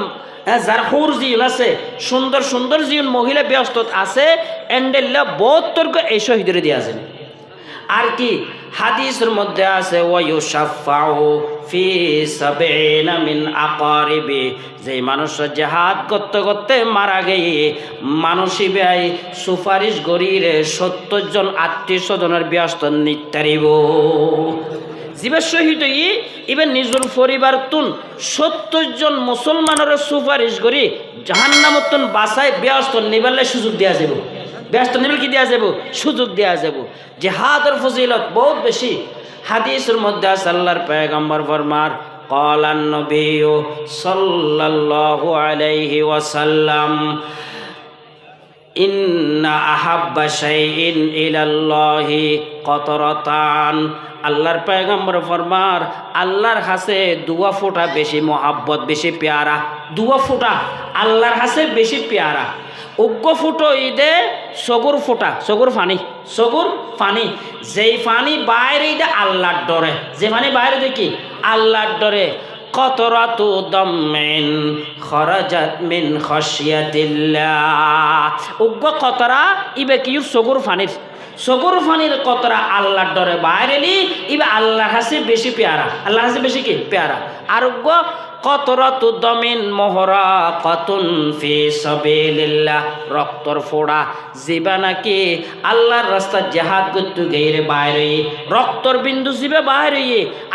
যার হুর জিন আছে সুন্দর সুন্দর জিন মহিলা ব্যস্ত আছে এন্ডেল্লা 72 গো এই শহীদরে দেয়া যাবে আর কি হাদিসের মধ্যে আছে ওয়ায়ুশাফাউ ফি সাবঈনা মিন আকারিবি যে মানুষ জিহাদ করতে করতে মারা গিয়ে মানুষই ব্যয় সুপারিশ গরিরে 70 জন আত্মীয় স্বজনের ব্যস্ত নিতারিব জীবে শহীদ ই এবার নিজের পরিবার তুন 70 জন মুসলমানের সুপারিশ করি জাহান্নামতুন বাসায় ব্যস্ত নিবালে সুযোগ দেওয়া যাব ব্যস্ত নিবল কি দেওয়া যাব সুযোগ দেওয়া যাব জিহাদের ফজিলত বহুত বেশি হাদিসের মধ্যে আছে আল্লাহর পয়গম্বর ফরমার قال النبي صلى الله عليه وسلم ইন্না আহাব্বা শাইইন ইলাল্লাহি কতরাতান আল্লাহর পয়গম্বর ফরমার আল্লাহর কাছে দুয়া ফোঁটা বেশি মোহাব্বত বেশি পেয়ারা দুয়া ফোঁটা আল্লাহর কাছে বেশি পেয়ারা উগ্র ফুটো ঈদে সগুর ফোঁটা সগুর ফানি যেই ফানি বাইরে ঈদে আল্লাহর ডরে যে ফানি বাইরে দেখি আল্লাহর ডরে কতরাতু দামিন খরাজাত মিন খাশিয়াতিল্লাহ উগ্র কতরা ইবে কি সগুর ফানির কতরা আল্লাহর ডরে বাইরেলি ইবে আল্লাহর কাছে বেশি পেয়ারা আল্লাহর কাছে বেশি কি পেয়ারা আর উগ্র কতরাতু দামিন মোহরা কতুন ফি সাবিলিল্লাহ রক্তর ফোড়া জিবা নাকি আল্লাহর রাস্তা জিহাদ করতে গেইরে বাইরে রক্তর বিন্দু জিবে বাইরে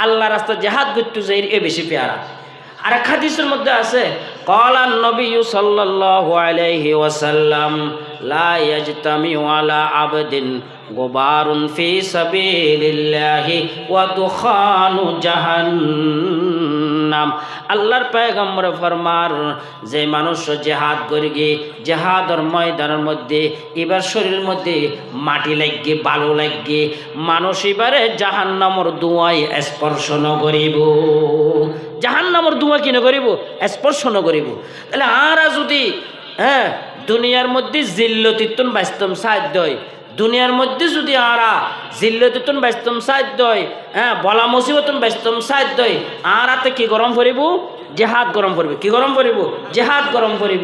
আল্লাহর রাস্তা জিহাদ করতে যাইরে এ বেশি পেয়ারা আর এক হাদিসের মধ্যে আছে ক্বালান নবী সাল্লাল্লাহু আলাইহি ওয়াসাল্লাম লা ইয়াজতামিউ আলা আবদিন গুবারুন ফি সাবিলিল্লাহি ওয়া দুখানু জাহান্নাম আল্লাহর পয়গম্বর ফরমার যে মানুষ জিহাদ করিগে জিহাদর ময়দানের মধ্যে এবার শরীরের মধ্যে মাটি লাগে বালু লাগে মানুষ এবারে জাহান্নামর ধোঁয়ায় স্পর্শ ন করিব জাহান্নামর ধোঁয়া কি না করিব স্পর্শ ন করিব তাহলে আরা যদি দুনিয়ার মধ্যে জিল্লতিতুন বাস্তব সাধ্য হয় দুনিয়ার মধ্যে যদি আরা জিল্লতিতুন বাস্তব সাধ্য হয় বলা মুসিবতুন বাস্তব সাধ্য হয় আরাতে কি গরম করিব জেহাদ গরম করবে কি গরম করিব জেহাদ গরম করিব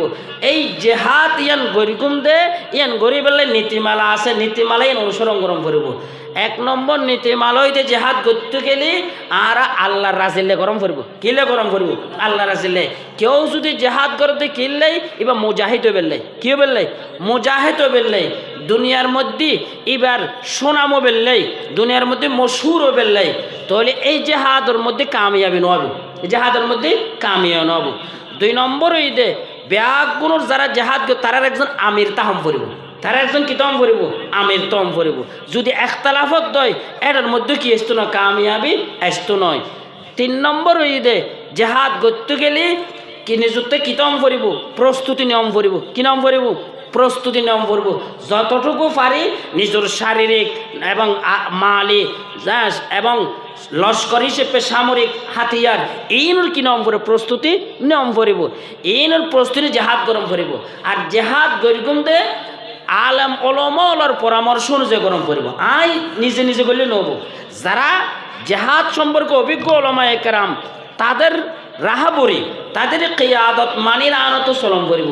এই জেহাদ ইয়ান গরিগুম দে ইয়ান গরিবেলে নীতিমালা আছে নীতিমালা ইয়ান অনুসরণ গরম করিব এক নম্বর নীতিমালয়তে জেহাদ করতে গেলে আর আল্লাহর রাজিলে গরম করব কিলে গরম করব আল্লাহ রাজিলে কেউ যদি জেহাদ করতে কিনলেই এবার মুজাহিদ বেললাই কি বেললাই মুজাহিদ বেললাই দুনিয়ার মধ্যে এবার সোনামো বেললাই দুনিয়ার মধ্যে মশহুরও বেললাই তাহলে এই জেহাদের মধ্যে কামিয়াবি নব জেহাদের মধ্যে কামিয়াবি নব দুই নম্বর এই দে ব্যাগুনোর যারা জেহাদ তারার একজন আমির তাহম করিব তারা একজন কি তম করিব আমির তম করিব যদি একতলাফত দয় এটার মধ্যে কি আসতো না কামিয়াবি আসতো নয় তিন নম্বর ওই দে জেহাদ করতে গেলে কি নিজতে কি তম করিব প্রস্তুতি নিয়ম করিব কি নাম করিব প্রস্তুতি নিয়ম করব যতটুকু পারি নিজের শারীরিক এবং মালি এবং লস্কর হিসেবে সামরিক হাতিয়ার এইনোর কি নিয়ম করে প্রস্তুতি নিয়ম করিব এইনোর প্রস্তুতি জেহাদ গরম করিব আর জেহাদ গরিগুম দে আলেম ওলামার পরামর্শ অনুযায়ী গরম করিব আই নিজে নিজে করলে নেব যারা জেহাদ সম্পর্কে অভিজ্ঞ ওলামায়ে কেরাম তাদের রাহাবরি তাদের কিয়াদত মানির আনত চলন করিব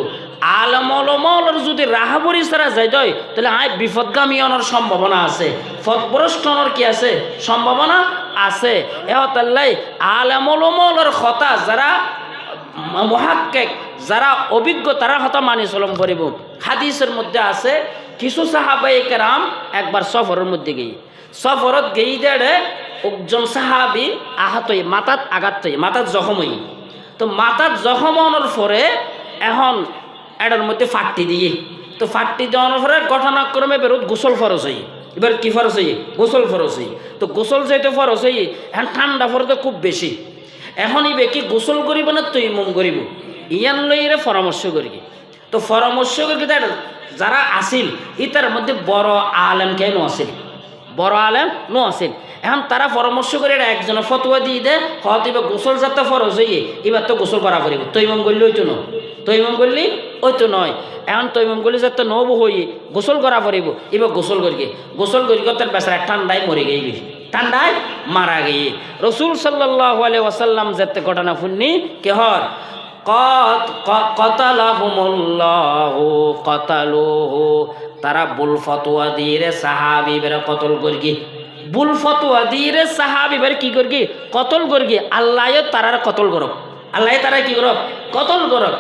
আলেম ওলামার যদি রাহাবরি ছাড়া যাই দয় তাহলে আই বিপদগামী হওয়ার সম্ভাবনা আছে পথভ্রষ্ট হওয়ার কি আছে সম্ভাবনা আছে এহতাল্লাই আলেম ওলামার কথা যারা মুহাক্কিক যারা অভিজ্ঞ তারা হতা মানি চলন করিব হাদিসের মধ্যে আছে কিছু সাহাবায়ে কেরাম একবার সফরের মধ্যে গিয়ে সফরত গিয়ে দেড়ে একজন সাহাবি আহত হয়ে মাথাত আঘাত হয়ে মাথাত জখম হয়ে তো মাথাত জখম হওয়ার পরে এখন এটার মধ্যে ফাটটি দিয়ে তো ফাটটি দেওয়ানোর পরে ঘটনাক্রমে বেরোত গোসল ফরজ হই এবার কি ফরজ হই গোসল ফরজ হই তো গোসল যেহেতু ফরজ হই এখন ঠান্ডা ফরতে খুব বেশি এখন ইবে কি গোসল করিব না তৈমুম করিব ইয়ান লইরে পরামর্শ করি তো পরামর্শ করি যারা আসিল ইতার মধ্যে বড় আলেম কেন আসিল বড় আলেম নো আসিল এখন তারা পরামর্শ করে একজন ফতোয়া দিয়ে দেয় হয়তো এবার গোসল যাতে ফরজ হইয়ে এবার তো গোসল করা করিব তৈমুম করলে ওই তো নয় তৈমুম করলি ওই তো নয় এখন তৈমুম করলে যাতে নব হইয়ে গোসল করা পড়িব এবার গোসল করি তার বেচারা ঠান্ডায় মরে গেই ঠান্ডায় মারা গিয়ে রসুল সাল্লাল্লাহু আলাইহি ওয়াসাল্লাম যেতে ঘটনা শুননি কেহর কতালাহুমুল্লাহু কতালুহু তারা বুল ফতোয়া দিয়ে সাহাবী বের কতল করগি বুল ফতোয়া দিয়ে সাহাবী বের কি করগি কতল করগি আল্লাহ তারার কতল করব আল্লাহ তারা কি করব কতল করব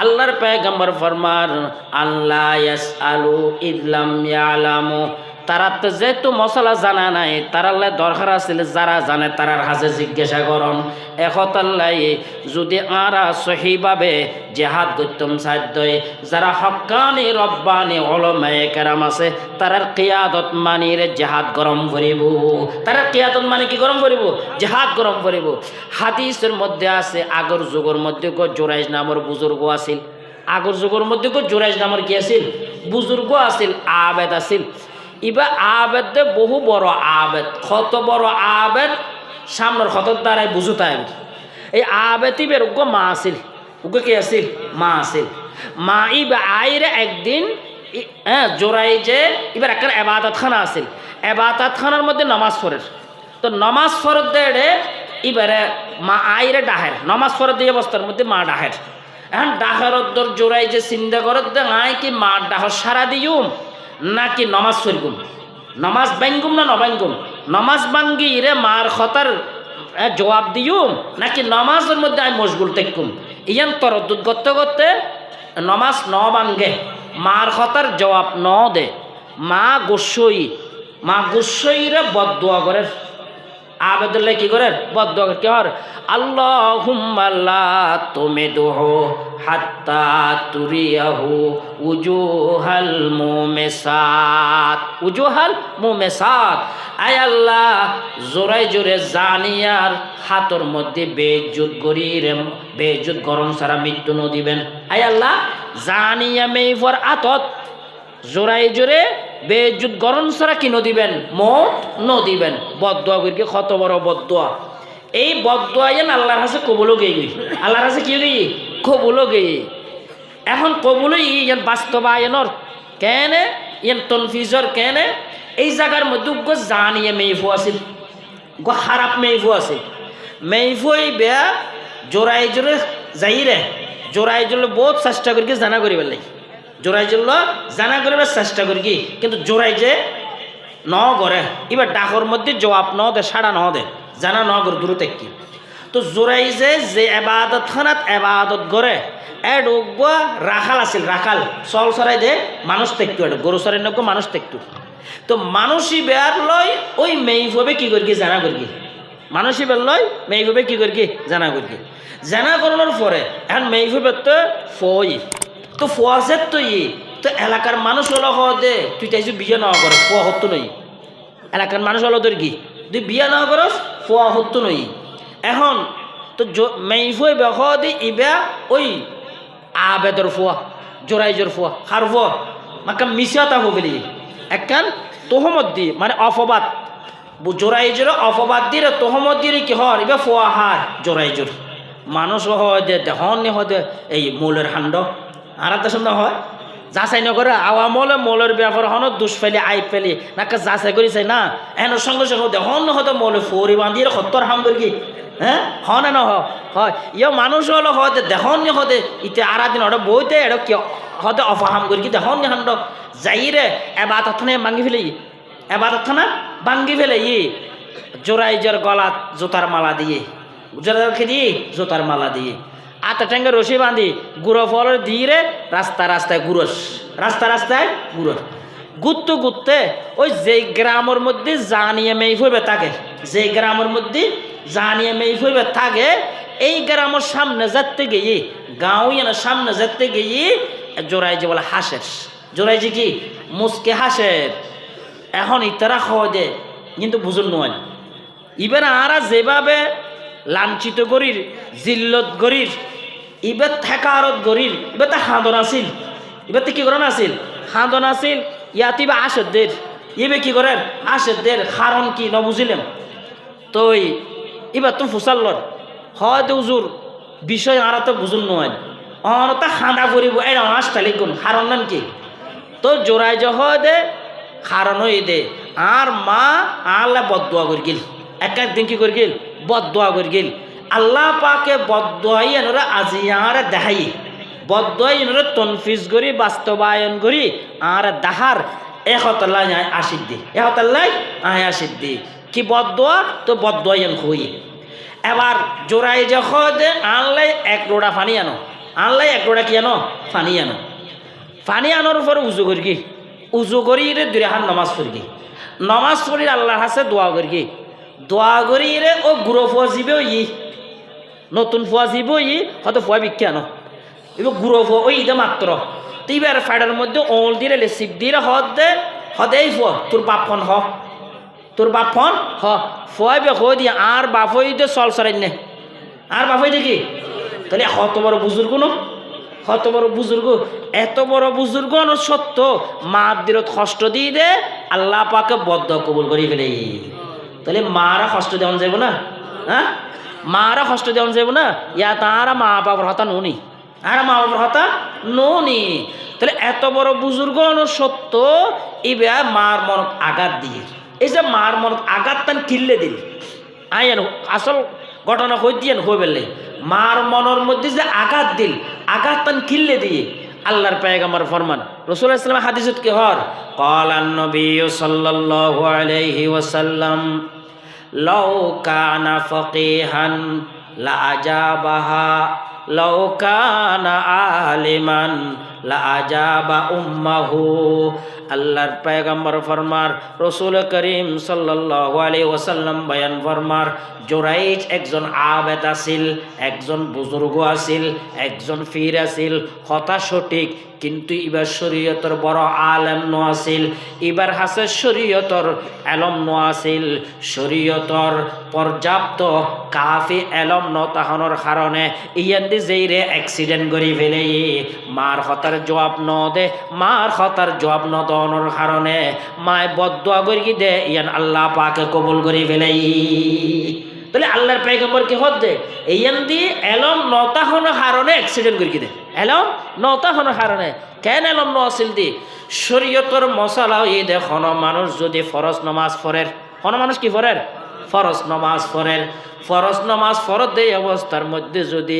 আল্লাহর পয়গম্বর ফরমান আল্লাহ ইয়াসআলু ইল্লাম ইয়ালামু তারা তো যেহেতু মশলা জানা নাই তারাল্লাই দরকার আছিল যারা জানে তারার হাতে জিজ্ঞাসা করন একতাল্লাই যদি আরা সহিভাবে জেহাদ করতাম সাধ্য যারা হক্কানি রব্বানি ওলামায়ে কেরাম আছে তারার কিয়াদত মানিরে জেহাদ গরম করিব তারার কিয়াদত মানি কি গরম করিব জেহাদ গরম করিব হাদিসের মধ্যে আছে আগর যুগের মধ্যে জোরাইজ নামের বুজুর্গ আছিল আগর যুগের মধ্যে জোরাইজ নামের কি আছিল বুজুর্গ আছিল আবেদ আছিল ইবা আবেদ বহু বড় আবেদ কত বড় আবেদ সামনের ক্ষতর দ্বারাই বুঝুতাই এই আবেদ ইবের উগ্র মা আছিল উগ্র কি আছিল মা আছিল মা ইবা আইরে একদিন জোরাই যে এবার একটা এবাদত খানা আছিল এবাদত খানার মধ্যে নামাজ পড়ের তো নামাজ ফরত দেড়ে এবারে মা আইরে ডাহের নমাজ পড়ে দিয়ে অবস্থার মধ্যে মা ডাহের এখন ডাহের অদ্দর জোড়াই যে চিন্তা করত দে আয় কি মা ডাহর সারা দিউম নাকি নমাজ পড়গুম নমাজ বাঙ্গুম না নবাঙ্গুম নমাজ বাঙ্গি রে মার খতার জবাব দিউম নাকি নমাজের মধ্যে আমি মশগুল তেকুম ইয়ান তরদ্দুত করতে করতে নমাজ ন বাঙ্গে মার খতার জবাব ন দে মা গোস্বই রে বদদোয়া করে আবেদুল্লাহ কি করে বদদোয়া করে কি হর আল্লাহুম্মা লা তুমিদহু হাত্তা তুরিয়াহু উজুহাল মুমেসাত আয় আল্লাহ জোরাই জোরে জানিয়ার হাতর মধ্যে বেজুত গরম সারা মৃত্যু ন দিবেন আয় আল্লাহ জানিয়া মেইফর আতত জোরাই জোরে বেজুত গরম সারা কি নদিবেন মত নদিবেন বদদোয়া করি কত বড় বদদোয়া এই বদদোয়া যেন আল্লাহর কাছে কবুলও গেই আল্লাহর কাছে কি গেই কবুলও গেই এখন কবুলও ইয়ান বাস্তবায়নর কেনে ইয়ান তনফিজর কেনে এই জায়গার মধ্যে গো জানিয়ে মেইফু আছিল গো খারাপ মেইফু আছে মেইফুই বেয়া জোরাই জোরে যাইরে জোরাই জোরে বহুত চেষ্টা করি জানা করি পেলাই জোরাই জোরল জানা করিবার চেষ্টা করি কি কিন্তু জোরাই যে ন করে এবার ডাকর মধ্যে জবাব ন দে সাড়া ন দে জানা ন করে দূর কি তো জোরাই যে এবাদত খানাত এবাদত করে এডুগুয়া রাখাল আছিল রাখাল চল চরাই দে মানুষ দেখতো এড গরু চরাই নগো মানুষ দেখতো তো মানুষই বেয়ার লয় ওই মেইভাবে কি করি জানা করি মানুষই বের লয় মেইভাবে কি করি জানা করি জানা করানোর পরে এখন মেইভাবে তো ফই তো ফোয়াজের তো তো এলাকার মানুষ হলো দে তুই তাই বিয়ে নেওয়া করস ফোয়া হতো নই এলাকার মানুষ হলো তোর কি তুই বিয়ে নেওয়া করস ফোয়া হতো নই এখন তো মেইফুই বেহ দি ইবা ওই আবেদর ফোয়া জোরাই জোর ফোয়া হার ফোয়া মাকা মিশাতা হবলি একখান তোহমত দি মানে অপবাদ জোরাই জোরে অপবাদ দিয়ে তোহমত দিয়ে কি হর ইবা ফোয়া হার জোরাই জোর মানুষ হয় দে দেহন হয় দে এই মূলের হান্ড আর একটা সন্ধ্যা হয় যাচাই নকরে আওয়ামলে মৌলের ব্যাপার হন দুষ ফেলি আইপ ফেলি নাকা যাচাই করিছে না এন সঙ্গে সঙ্গে দেখুন হয়তো মৌলে ফরি বান্ধিয়ে সত্তর হাম করি হ্যাঁ হন না হয় ইয়ে মানুষ হলো হয়তো দেখুন হতে ইতে আর দিন ওটা বইতে এটা কি হতে অফাহাম করি দেখুন হান্ড যাইরে এবার তথনে ভাঙ্গি ফেলে এবাদতখানা ভাঙ্গি ফেলে জোরাই জোর গলাত জোতার মালা দিয়ে জোরাকে দিয়ে জোতার মালা দিয়ে আতা ট্যাঙ্গে রশি বাঁধি গুঁড়ো ফলের দিয়ে রাস্তায় গুরস রাস্তায় গুরস ঘুরতে ওই যে গ্রামের মধ্যে জানিয়ে মেই হইবে থাকে যে গ্রামের মধ্যে জানিয়ে মেই হইবে থাকে এই গ্রামের সামনে যেতে গিয়ে গাঁও সামনে যেতে গিয়ে জোরাই যে বলে হাসের জোরাই যে কি মুসকে হাসের এখন ইতারা খাওয়া দে কিন্তু বুঝুন নয় ইবেন আরা যেভাবে লাঞ্ছিত করির জিল্লত করির ইবের থেকারত গরির ইবে তা হাঁদন আছিল ইবে কি করেন আছিল হাঁদন আছিল ইয়াতিবা আসেদের ইবে কি করেন আসেদের কারণ কি ন বুঝিলাম তই এবার তো ফুসাল্লর হয়তো উজুর বিষয় আর তো বুঝুন নয় তা খাঁদা করিব এই আসতালি গুণ কারণ নাম কি তো জোড়াই যে হয় দে কারণই দে আর মা আল্লাহ বদদোয়া করে গেল একদিন কি করে গেল বদদোয়া করে গেল আল্লাহ পাকে বদদোয়াই এনরা আজিয়ার দেখাই বদদোয়াই এনরা তনফিজ করি বাস্তবায়ন করি আর দাহার একতাল্লাই আসিদ দি একতাল্লাই আসিদ দি কি বদদোয়া তো বদদোয়াই এন হই এবার জোড়াই যখন দে আনলাই এক লোড়া পানি আনো আনলাই এক লোড়া কি আনো পানি আনোর পরে উজু করি কি উজু করি রে দুই হাত নমাজ পড়ি আল্লাহর হাসে দোয়া করি রে ও গুঁড়ো ফুয়া যাবে নতুন ফুয়া যাব হয়তো ফুয়া বিক্ষা আনো এবার গুঁড়ো ফুয়া ওই ঈদে মাত্র তো এবার ফ্যাডের মধ্যে ওল দিয়ে লেসিপ দিয়ে হদেই ফুয়া তোর বাপ ফোন ফুয়াই বে হয়ে দিয়ে আর বাপ হয়ে দিয়ে চল সরাই নে আর বাপ হয়ে দেখি তাহলে কত বড় বুজুর্গ ন কত বড় বুজুর্গ এত বড় বুজুর্গ সত্য মা দিরত কষ্ট দিয়ে দে আল্লাহ পাকে বদ্ধ কবুল করি ফেলে তাহলে মারা কষ্ট দেওয়া যাইব না হ্যাঁ মারা কষ্ট দেওয়া যাইব না ইয়া তারা মা বাবার হতা নুনি আর মা বাবার হতা নুনি তাহলে এত বড় বুজুর্গ সত্য ইবা মার মনত আঘাত দিয়ে এই যে মার মনত আঘাত তান কিনলে দিল আসল ঘটনা কই দিয়েন হয়ে বেললে মার মনের মধ্যে যে আঘাত দিল আঘাত তান কিল্লে দিয়ে আল্লাহর পয়গম্বর ফরমান রাসূলুল্লাহ সাল্লাল্লাহু আলাইহি ওয়াসাল্লাম হাদিসত কি হর ক্বালান নবী সাল্লাল্লাহু আলাইহি ওয়াসাল্লাম লাউ কানা ফাকিহান লা আজাবাহা লাউ কানা আলিমান লা আজাবা উম্মাহু আল্লাহর পয়গম্বর ফরমার রাসূল করিম সাল্লাল্লাহু আলাইহি ওয়াসাল্লাম বয়ান ফরমার জুরাইজ একজন আবেদ আছিল একজন বুজুর্গ আছিল একজন ফির আছিল কথা সঠিক কিন্তু ইবার শরীয়তর বড় আলেম ন আছিল ইবার হাসে শরীয়তর এলম ন আছিল শরীয়তর পর্যাপ্ত কাফি এলম ন তাহনের কারণে ইয়ান্দি যেইরে অ্যাক্সিডেন্ট করি ফেলে মার হতার জবাব ন দে মার হতার জবাব ন দনের কারণে মায় বদদুয়া করি দে ইয়ান আল্লাহ পাকে কবুল করি ফেলে তাহলে আল্লাহর পয়গম্বর কি হচ্ছে এইয়ান দিয়ে এলম নতা হওয়ার কারণে অ্যাক্সিডেন্ট করি দে এলম নতা হওয়ার কারণে কেন এলম ন আসিল দি শরীয়তর মশালাও এই দেখুন মানুষ যদি ফরজ নমাজ পড়ের কোন মানুষ কি পড়ের ফরজ নমাজ পড়ের ফরজ নমাজ ফরজ দেই অবস্থার মধ্যে যদি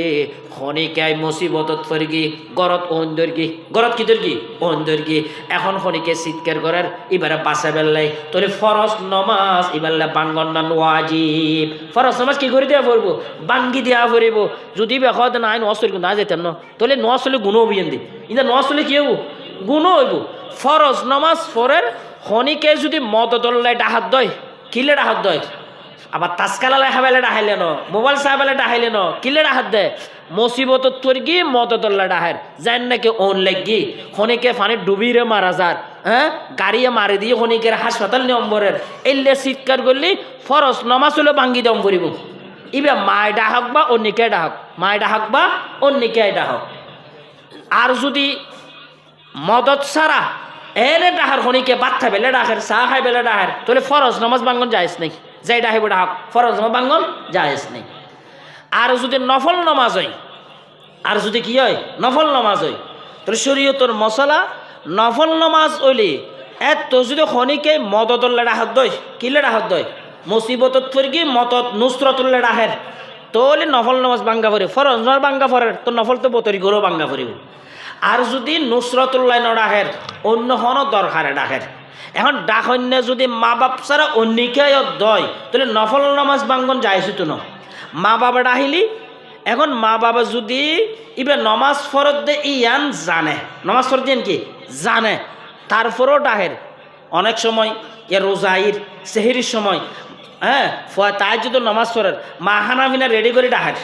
খনিকায় মুসিবতত ফরগি গরত ওন্দরগি গরত কি দরগি ওন্দরগি এখন খনিকে চিৎকার করার এবারে বাসা বেললাই তোরে ফরজ নমাজ এবারে বাঙ্গন না ওয়াজিব ফরজ নমাজ কি করে দেওয়া পড়বো বাঙ্গি দেওয়া পড়িব যদি বেখত নাই নসল না যেতেন না তাহলে নসলে গুণ হইন দি ইন্দা নসলে কি হইব গুণ হইব ফরজ নমাজ পড়ের খনিকে যদি মদ দল্লাই ডাহাত দয় কিলে ডাহাত দয় আবার তাসকালালে হাবেলে ডাহাইলে ন মোবাইল সাহেবেলে ডাহাইলে ন কিলে ডাহাত দে মুসিবত তর্গি মদদল্লা ডাহের জান নাকি ওন লাগি খনিকে ফানি ডুবিরে মারা যার হ্যাঁ গাড়িয়ে মারি দিয়ে খনিকের হাসপাতাল নম্বরের এলে চিৎকার করলি ফরজ নমাজ হলে ভাঙ্গি দম করিব ইবে মায় ডাহক বা অন্যকে ডাহক মায় ডাহক বা অন্যকে ডাহক আর যদি মদত সারা এলে ডাহার খনিকে ভাত খাই বেলে ডাহের চাহ খাই বেলে ডাহের তাহলে ফরজ নামাজ বাঙ্গন যাইস নাই যাই ডাহিব ডাহক ফরজ নামাজ বাঙ্গন যাইস নাই আর যদি নফল নামাজ হয় আর যদি কি হয় নফল নামাজ হয় তাহলে শরীয়তর মশলা নফল নামাজ হইলি এত যদি খনিকে মদতল্লা ডাহাত দয় কিলে ডাহাত দয় মুসিবতত ফিরগি মদত নুসরতুল্লা ডাহের তাহলে নফল নামাজ বাঙ্গা পড়ে ফরজ নামাজ বাঙ্গা পড়ে তো নফল তো বতরি গরো বাঙ্গা পড়িব আর যদি নুসরতুল্লাহ নডাহের অন্য হন দরকারে ডাহের এখন ডাকন্য যদি মা বাপ ছাড়া অন্যকে দয় তাহলে নফল নামাজ বাঙ্গন যাইছি তো ন মা বাবা ডাহিলি এখন মা বাবা যদি ইবে নমাজ ফরত দে ইয়ান জানে নমাজ ফরত দিন কি জানে তারপরও ডাহের অনেক সময় এ রোজাইর সেহেরির সময় হ্যাঁ তাই যদি নমাজ পড়ের মা খানা পিনা রেডি করে ডাহের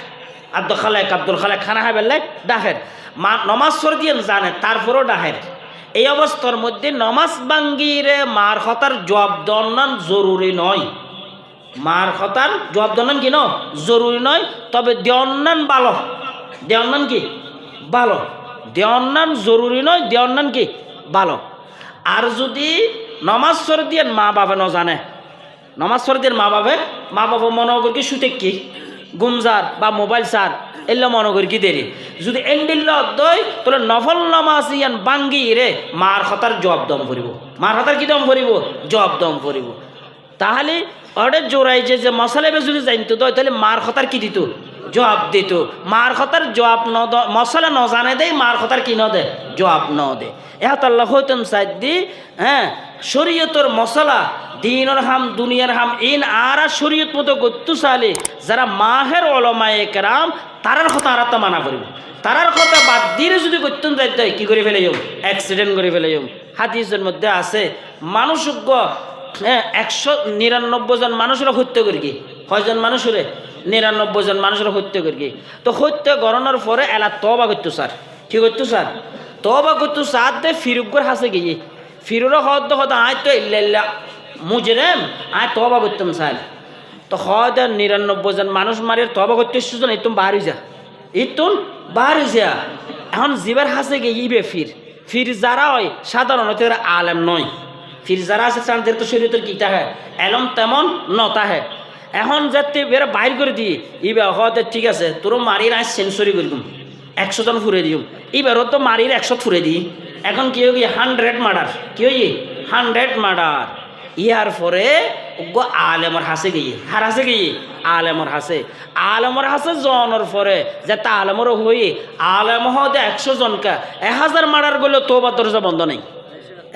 আব্দুল খালেক খানা খাই বেললে ডাহের মা নমাজ ফরত দিন জানে তারপরও ডাহের এই অবস্থার মধ্যে নমাজ বাঙ্গিরে মার হতার জবাব দন্নান জরুরি নয় মার হতার জবাব দন্নান কি ন জরুরি নয় তবে দেওয়ান্নান ভালো দেওয়ান্নান কি ভালো দেওয়ান্নান জরুরি নয় দেওয়ান্নান কি ভালো আর যদি নমাজ সর দিয়ে মা বাবা ন জানে নমাজ সর দিয়ে মা বাবা মনে করি কি সুতে কি গুমজার বা মোবাইল সার এলে মনে করি কি দেরি যদি এন্ডিল্ল দই তাহলে নফল নামাজ ইয়ান বাঙ্গি রে মার হতার জবাব দম করিব মার হতার কি দম করিব জবাব দম করিব তাহলে অর্ডার জোড়াই যে মশালেবে যদি জানতো দয় তাহলে মার হতার কি দিত জবাব দিত মার হতার জবাব ন মশলা ন জানে দেয় মার হতার কি ন দে জবাব ন দে এহাত আল্লাহ হইতন সাইড দি হ্যাঁ শরীয়তর মশলা দিনের হাম দুনিয়ার হাম ইন আর শরীয়ত মতো গত্তু সালে যারা মাহের ওলামায়ে কেরাম তারার কথা আর তা মানা করিব তারার কথা বাদ দিয়ে যদি করতেন যাইতে কি করে ফেলে যাম অ্যাক্সিডেন্ট করে ফেলে যাম হাদিসের মধ্যে আছে মানুষজ্ঞ হ্যাঁ 199 জন মানুষের হত্যা করি কি কয়জন মানুষরে 99 জন মানুষের হত্যা করি কি তো হত্যা গণনার পরে এলা তবা করতো স্যার কি করতো স্যার তবা করতো স্যার দে ফিরুগর হাসে গিয়ে ফিরুরা হদ্দ হদ আয় তো ইল্লা মুজরেম আয় তবা করতাম স্যার তো হয়তো 99 জন মানুষ মারিয়ে তবা করতে সুজন ইতুম বাহারি যা ইতুন বাহারি যা এখন জিবার হাসে গিয়ে ইবে ফির যারা হয় সাধারণত আলেম নয় ফির যারা আছে তাদের তো শরীয়তের কিতা হয় এলম তেমন নতা হয় এখন যাতে এরা বাইর করে দিই ইবে হয়তো ঠিক আছে তোর মারির আজ সেঞ্চুরি করি দিম 100 জন ফুরে দিম এবারও তো মারির 100 ফুরে দিই এখন কি হই 100 মার্ডার কি হই 100 মার্ডার ইয়ার পরে উগ্র আলেমর হাসে গিয়ে হার হাসে গিয়ে আলেমর হাসে জনের পরে যে তা আলেমরও হই আলেম হতে 100 জনকা 1000 মারার গুলো তোবা দরজা বন্ধ নেই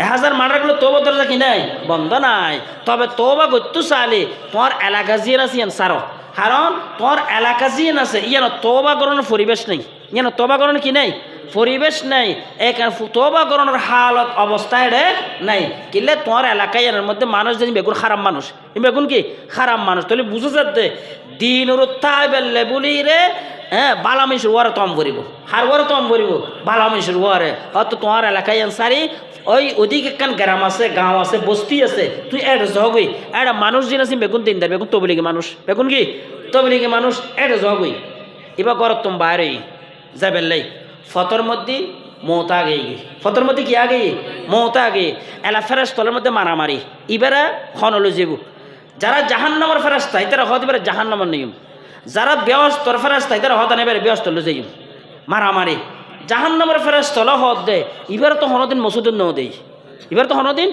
1000 মারার গুলো তোবা দরজা কি নাই বন্ধ নাই তবে তোবা করতে চাইলে তোমার এলাকা জিয়ে আছে সারো কারণ তোমার এলাকা জিয়ে আছে ইয়ানো তোবা করানোর পরিবেশ নেই ইয়ানো তোবা করানো কি নেই পরিবেশ নেই এখানে তোবা করানোর হালত অবস্থায় রে নাই কিলে তোমার এলাকায় এর মধ্যে মানুষ জানি বেগুন খারাপ মানুষ বেগুন কি খারাপ মানুষ তাহলে বুঝে যাতে দিনের তাই বেললে বলি রে হ্যাঁ বালামিশুর ওয়ারে তম করিব হার ওয়ারে তম করিব বালামিশুর ওয়ারে হয়তো তোমার এলাকায় সারি ওই ওদিকে একখান গ্রাম আছে গাঁও আছে বস্তি আছে তুই এটা জগই এটা মানুষ যিনি আছে বেগুন দিনদার বেগুন তবলিগি মানুষ বেগুন কি তবলিগি মানুষ এটা জগই এবার ঘর তুমি বাইরে যাবেল্লাই ফতর মধ্যে মৌতা আগে ফতর মধ্যে কি আগে মৌতা আগে এলা ফেরাস্তলের মধ্যে মারামারি এবারে হনলো যাবো যারা জাহান্নামের ফেরাস্তা তারা হতে পারে জাহান্নামের নিয়ম যারা ব্যস্তর ফেরাস্তা তারা হতে নেবে ব্যস্ত লো যাই মারামারি জাহান্নামের ফেরাস্তল হত দে এবার তো হনদিন মসুদুর ন দেই এবার তো হনদিন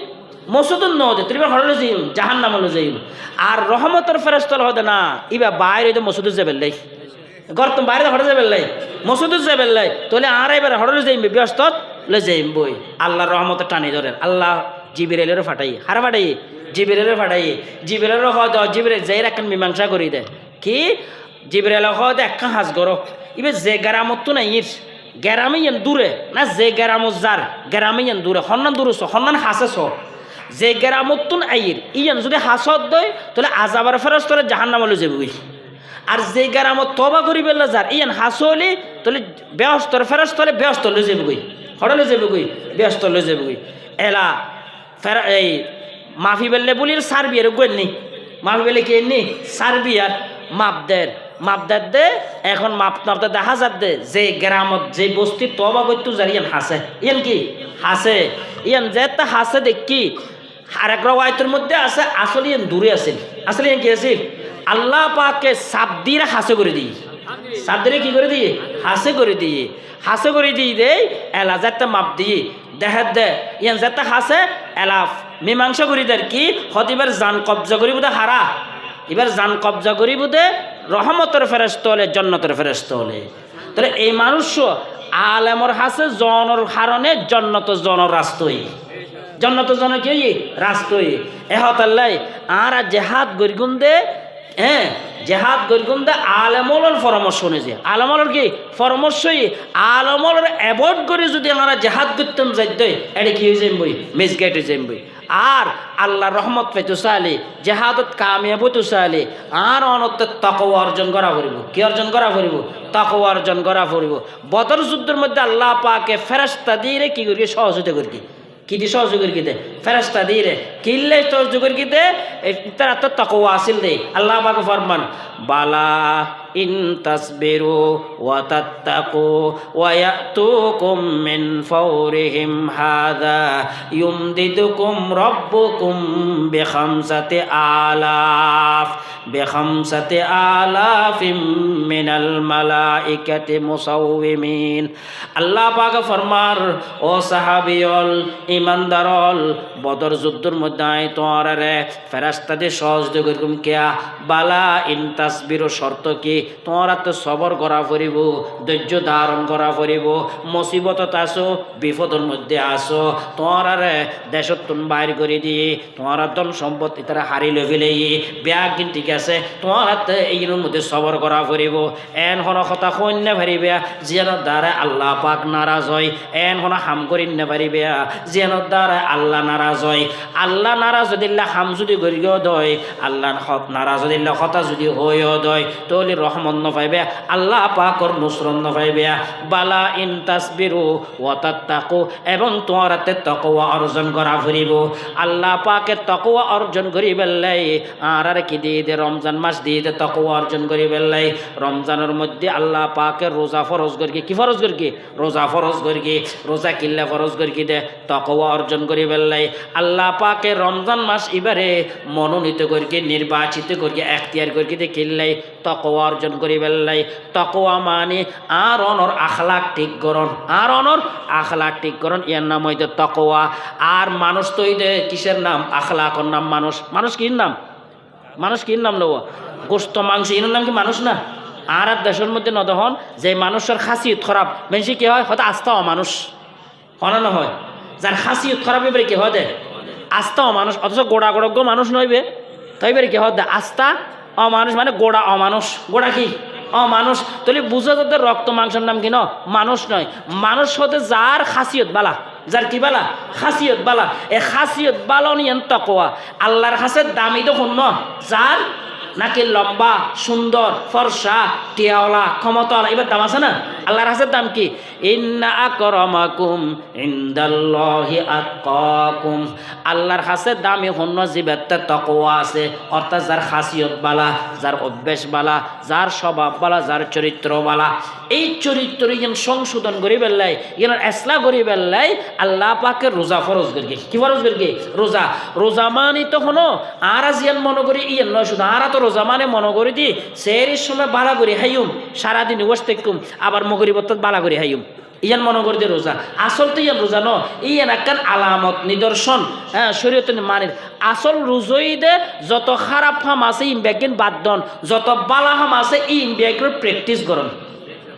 মসুদুর ন দে তুই এবার হরলে যাই জাহান্নামে যাই আর রহমতের ফেরাস্তল হতে না এবার বাইরে তো মসুদুর যাবে লাই ঘর তুমি বাইরে হরে যাবে লাই মসুদুর যাবে লাই তাহলে আর এবার হরলে যাইবে ব্যস্ত লে যাইম বই আল্লাহর রহমতের টানি ধরেন আল্লাহ জিবিরেলেরও ফাটাই হারা ফাটাই জিবিরেলের ফাটাই জিবিরেলের হদ জিবিরেল যাই রাখেন মীমাংসা করি দে কি জিবিরেল হদ একটা হাজ গর এবার যে গ্রামত তো নাই গ্রামে ইয়ান দূরে না যে গ্রামত যার গ্রামে ইয়ান দূরে হন্নান দূর হন্নান হাসে যে গ্রামত তো আইর ইয়ান যদি হাসত দয় তাহলে আজাবার ফেরস তোলে জাহান্নামে যাবই আর যে গ্রামত তবা করি বেলা যার ইয়ান হাসলি তাহলে ব্যস্তর ফেরস তোলে ব্যস্ত লে যাবই হরলে যাবই ব্যস্ত লে যাবই এলা ফেরা এই মাফি বেললে বলির সার্বিয়ার গেননি মাফি বেলে কে নি সার্বিয়ার মাপদের দে এখন মাপতে দেখা যাত দে যে গ্রামত যে বস্তি তবা করতো যার ইয়ান হাসে ইয়ান কি হাসে ইয়ান যে তা হাসে দেখি আর এক রাওয়ায়তের মধ্যে আছে আসলে ইয়ান দূরে আছিল আসলে ইয়ান কি আছিল আল্লাহ পাকে সাপ দিয়ে হাসে করে দিই সাপ দিয়ে কি করে দিয়ে হাসে করে দিয়ে দে এলা যাতে মাপ দিয়ে দেখা দে ইয়ান যাতে হাসে এলা মীমাংসা করি দেয় কি হতে এবার জান কবজা করিব দে হারা এবার জান কবজা করিব দে রহমতের ফেরেশতা হলে জন্নতের ফেরেশতা হলে তাহলে এই মানুষ আলেমর হাসে জনর হারণে জন্নত জনর রাস্তই জন্নত জন কি রাস্তই এহতাল্লাই আর জেহাদ গরিগুন দে হ্যাঁ জেহাদ গরিগুন দে আলেমলের পরামর্শ নিয়েছে আলেমলের কি পরামর্শই আলেমলের অ্যাভয়েড করে যদি আমরা জেহাদ করতাম যাই দেয় এটা কি হয়ে যাইম বই মিসগাইড হয়ে যাইম বই আর আল্লাহ রহমত পেতো চাইলে জেহাদত কামিয়াব তো চাইলে আর অনত্য তাকওয়া অর্জন করা পড়িব কি অর্জন করা পড়িব তাকওয়া অর্জন করা পড়িব বদর যুদ্ধের মধ্যে আল্লাহ পাকে ফেরেশতা দিয়ে কি করি সহযোগিতা করি কি দিয়ে সহযোগের কি দে ফেরেশতা দিয়ে রে কিল্লে সহযোগের কি দে তারা তো তাকওয়া আসিল দে আল্লাহ পাকে ফরমান বালা ইন তাসবিরু ওয়া তাত্তাকু ওয়া ইয়াতুকুম মিন ফাওরিহিম হাযা ইউমদিদুকুম রাব্বুকুম বিখামসাতি আলাফিম মিনাল মালাইকাতি মুসাউমিন আল্লাহ পাক ফরমার ও সাহাবীল ইমানদারল বদর যুদ্ধের মধ্যে আই তোরে ফেরেশতাদের সহযোগিতা করুম কিয়া বালা ইন তাসবিরু শর্ত কি তোমরা তো সবর করা পড়িব ধৈর্য ধারণ করা পড়িব মুসিবতত আসো বিপদের মধ্যে আসো তোমরা দেশত তুন বাইর করে দিয়ে তোমরা ধন সম্পত্তি তারা হারিয়ে ফেলে ব্যাগ কিন্তু ঠিক আছে তোমরা এইগুলোর মধ্যে সবর করা পড়িব এন হন কথা কন্য পারিবে যেন দ্বারা আল্লাহ পাক নারাজ হয় এন হন হাম করি না পারিবে যেন দ্বারা আল্লাহ নারাজ হয় আল্লাহ নারাজ দিল্লা হাম যদি করিও দয় আল্লাহ নারাজ দিল্লা কথা যদি হইও দয় তাহলে রহমত নপাইবে আল্লাহ পাকর নুসরত নপাইবে বালা ইন তাসবিরু ওয়া তাত্তাকু এবং তোমারাতে তাকওয়া অর্জন করা ফুরিব আল্লাহ পাকে তাকওয়া অর্জন করি বেলাই আর কি দিয়ে দে রমজান মাস দিয়ে দে তাকওয়া অর্জন করি বেলাই রমজানের মধ্যে আল্লাহ পাকে রোজা ফরজ করি কি ফরজ করি রোজা ফরজ করি রোজা কিল্লা ফরজ করি দে তাকওয়া অর্জন করি বেলাই আল্লাহ পাকে রমজান মাস এবারে মনোনীত করি নির্বাচিত করি এখতিয়ার করি দে কিল্লাই তাকওয়া অর্জন করি বেলাই তাকওয়া মানে আর অনর আখলাক ঠিক করন আর অনর আখলাক ঠিক করন এর নাম হইতে তাকওয়া আর মানুষ তো কিসের নাম আখলাকর নাম মানুষ কির নাম মানুষ কি নাম লব গোস্ত মাংস এর নাম কি মানুষ না আর দেশের মধ্যে নদহন যে মানুষের খাসিয়ত খারাপ বেশি কি হয় হয়তো আস্থা অমানুষ অনানো হয় যার খাসিয়ত খারাপ এবারে কি হয় দে আস্থা অমানুষ অথচ গোড়া গোড়জ্ঞ মানুষ নইবে তাই এবারে কি হয় দে আস্থা অমানুষ মানে গোড়া অমানুষ গোড়া কি অমানুষ তাহলে বুঝা যাতে রক্ত মাংসের নাম কি ন মানুষ নয় মানুষ হতে যার খাসিয়ত বালা যার কি বালা খাসিয়ত বালা এ খাসিয়ত বালা নিয়ে তকোয়া আল্লাহর কাছে দামি তো শুন যার নাকি লম্বা সুন্দর ফর্সা টিয়াওয়ালা ক্ষমতাওয়ালা এবার দাম আছে না আল্লাহর কাছে দাম কি ইন্না আকরামাকুম ইনদাল্লাহি আতকাকুম আল্লাহর কাছে দামি হন্য জীবেতে তাকওয়া আছে অর্থাৎ যার খাসিয়ত বালা যার অভ্যাস বালা যার স্বভাব বালা যার চরিত্র বালা এই চরিত্র যেন সংশোধন করি বেল্লাই যেন এসলা করি বেল্লাই আল্লাহ পাকে রোজা ফরজ করি কি ফরজ করি রোজা রোজা মানি তো হনো আর জিয়ান মনে করি ইয়েন নয় শুধু আর তো রোজা মানে মনে করি দি সেরির সময় বালা করি হাইম সারাদিন ওয়াশ তেকুম আবার মগরিবত বালা করি হাইম ইয়ান মনে করি দিয়ে রোজা আসল তো ইয়ান রোজা ন ইয়ান একখান আলামত নিদর্শন হ্যাঁ শরীয়ত মানের আসল রোজই দে যত খারাপ হাম আছে ইমব্যাগিন বাদ দন যত বালা হাম আছে ই ইমব্যাগের প্র্যাকটিস করন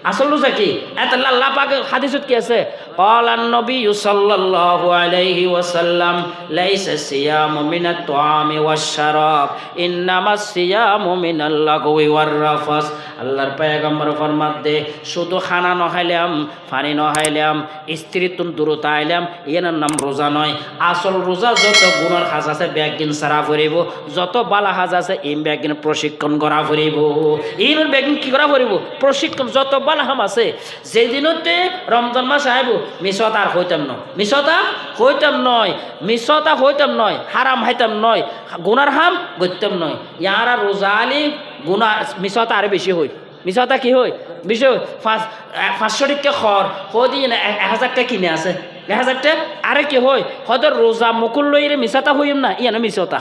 আসল রোজা কি এত আল্লাহ পাক হাদিসত কি আছে ক্বালান নবী সাল্লাল্লাহু আলাইহি ওয়াসাল্লাম লাইসা সিয়ামু মিনাত তুআমি ওয়াশ শারাব ইন্নামাস সিয়ামু মিনাল লাগওয়ি ওয়ার রাফাস আল্লাহর পয়গম্বর ফরমাত দে শুধু খানা নহাইলাম পানি নহাইলাম স্ত্রী তুন দূরতা আইলাম এনার নাম রোজা নয় আসল রোজা যত গুণের কাজ আছে ব্যাগিন সারা ফুরিব যত বালা কাজ আছে এই ব্যাগিন প্রশিক্ষণ করা ফুরিব ইনোর ব্যাগিন কি করা ফুরিব প্রশিক্ষণ যত বালাহাম আছে যেদিনতে রমজান মাস আইব মিছত আর হইতাম নয় মিছতা হইতাম নয় হারাম হাইতাম নয় গুনার হাম গইতাম নয় ইয়ারা রোজা আলি গুনা মিছতা আরো বেশি হই মিছতা কি হই বেশি 500 টাকা খর হদিন 1000 টাকা কিনে আছে 1000 টাকা আরে কি হই হয়তো রোজা মুকুল লইরে মিছতা হইম না ইয়ানা মিছতা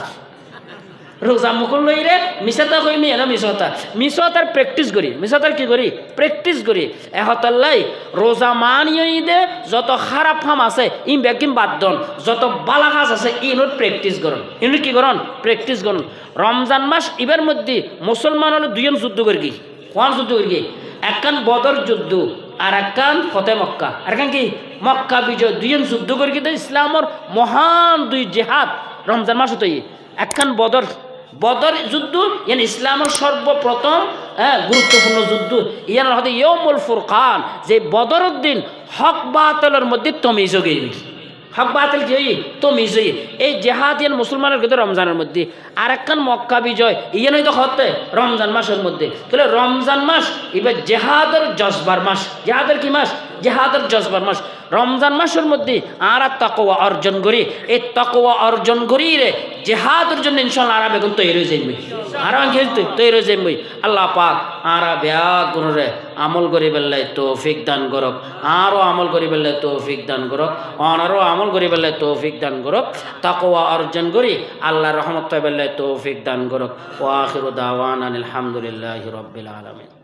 রোজা মুকুল লইরে মিছাতা কইমি এনা মিছতার প্র্যাকটিস করি মিছতার কি করি প্র্যাকটিস করি এহতাল্লাই রোজা মানিয়ে দে যত খারাপ ফাম আছে ইম ব্যাকিম বাদ দন যত বালা কাজ আছে ইনোর প্র্যাকটিস করুন ইনোর কি করুন প্র্যাকটিস করুন রমজান মাস ইবার মধ্যে মুসলমান হলো দুইজন যুদ্ধ করি কোন যুদ্ধ করি একখান বদর যুদ্ধ আর একখান ফতে মক্কা আর একখান কি মক্কা বিজয় দুইজন যুদ্ধ করি কিন্তু ইসলামর মহান দুই জেহাদ রমজান মাস হতই একখান বদর যুদ্ধ ইয়ান ইসলামের সর্বপ্রথম গুরুত্বপূর্ণ যুদ্ধ ইয়ান হয়তো ইয়মুল ফুরকান যে বদরের দিন হক বাতিলের মধ্যে তমিজ গেই হক বাতিল কি তমিজ এই জেহাদ ইয়ান মুসলমানের কিন্তু রমজানের মধ্যে আর একখান মক্কা বিজয় ইয়ান হয়তো হতে রমজান মাসের মধ্যে তাহলে রমজান মাস এবার জেহাদের জজবার মাস জেহাদের কি মাস জেহাদের জজবার মাস রমজান মাসের মধ্যে আর তাকওয়া অর্জন করি এই তাকওয়া অর্জন করি রে জেহাদের জন্য ইনশাআল্লাহ আর বেগুন তৈরি হয়ে যাইবি আর তৈরি হয়ে যাইবি আল্লাহ পাক আর ব্যাগ গুণরে আমল করি বেল্লাই তৌফিক দান করক আরও আমল করি বেল্লাই তৌফিক দান করক আরও আমল করি বেল্লাই তৌফিক দান করক তাকওয়া অর্জন করি আল্লাহ রহমত বেল্লাই তৌফিক দান করক ওয়া আখিরু দাওয়ানা আলহামদুলিল্লাহি রাব্বিল আলামিন।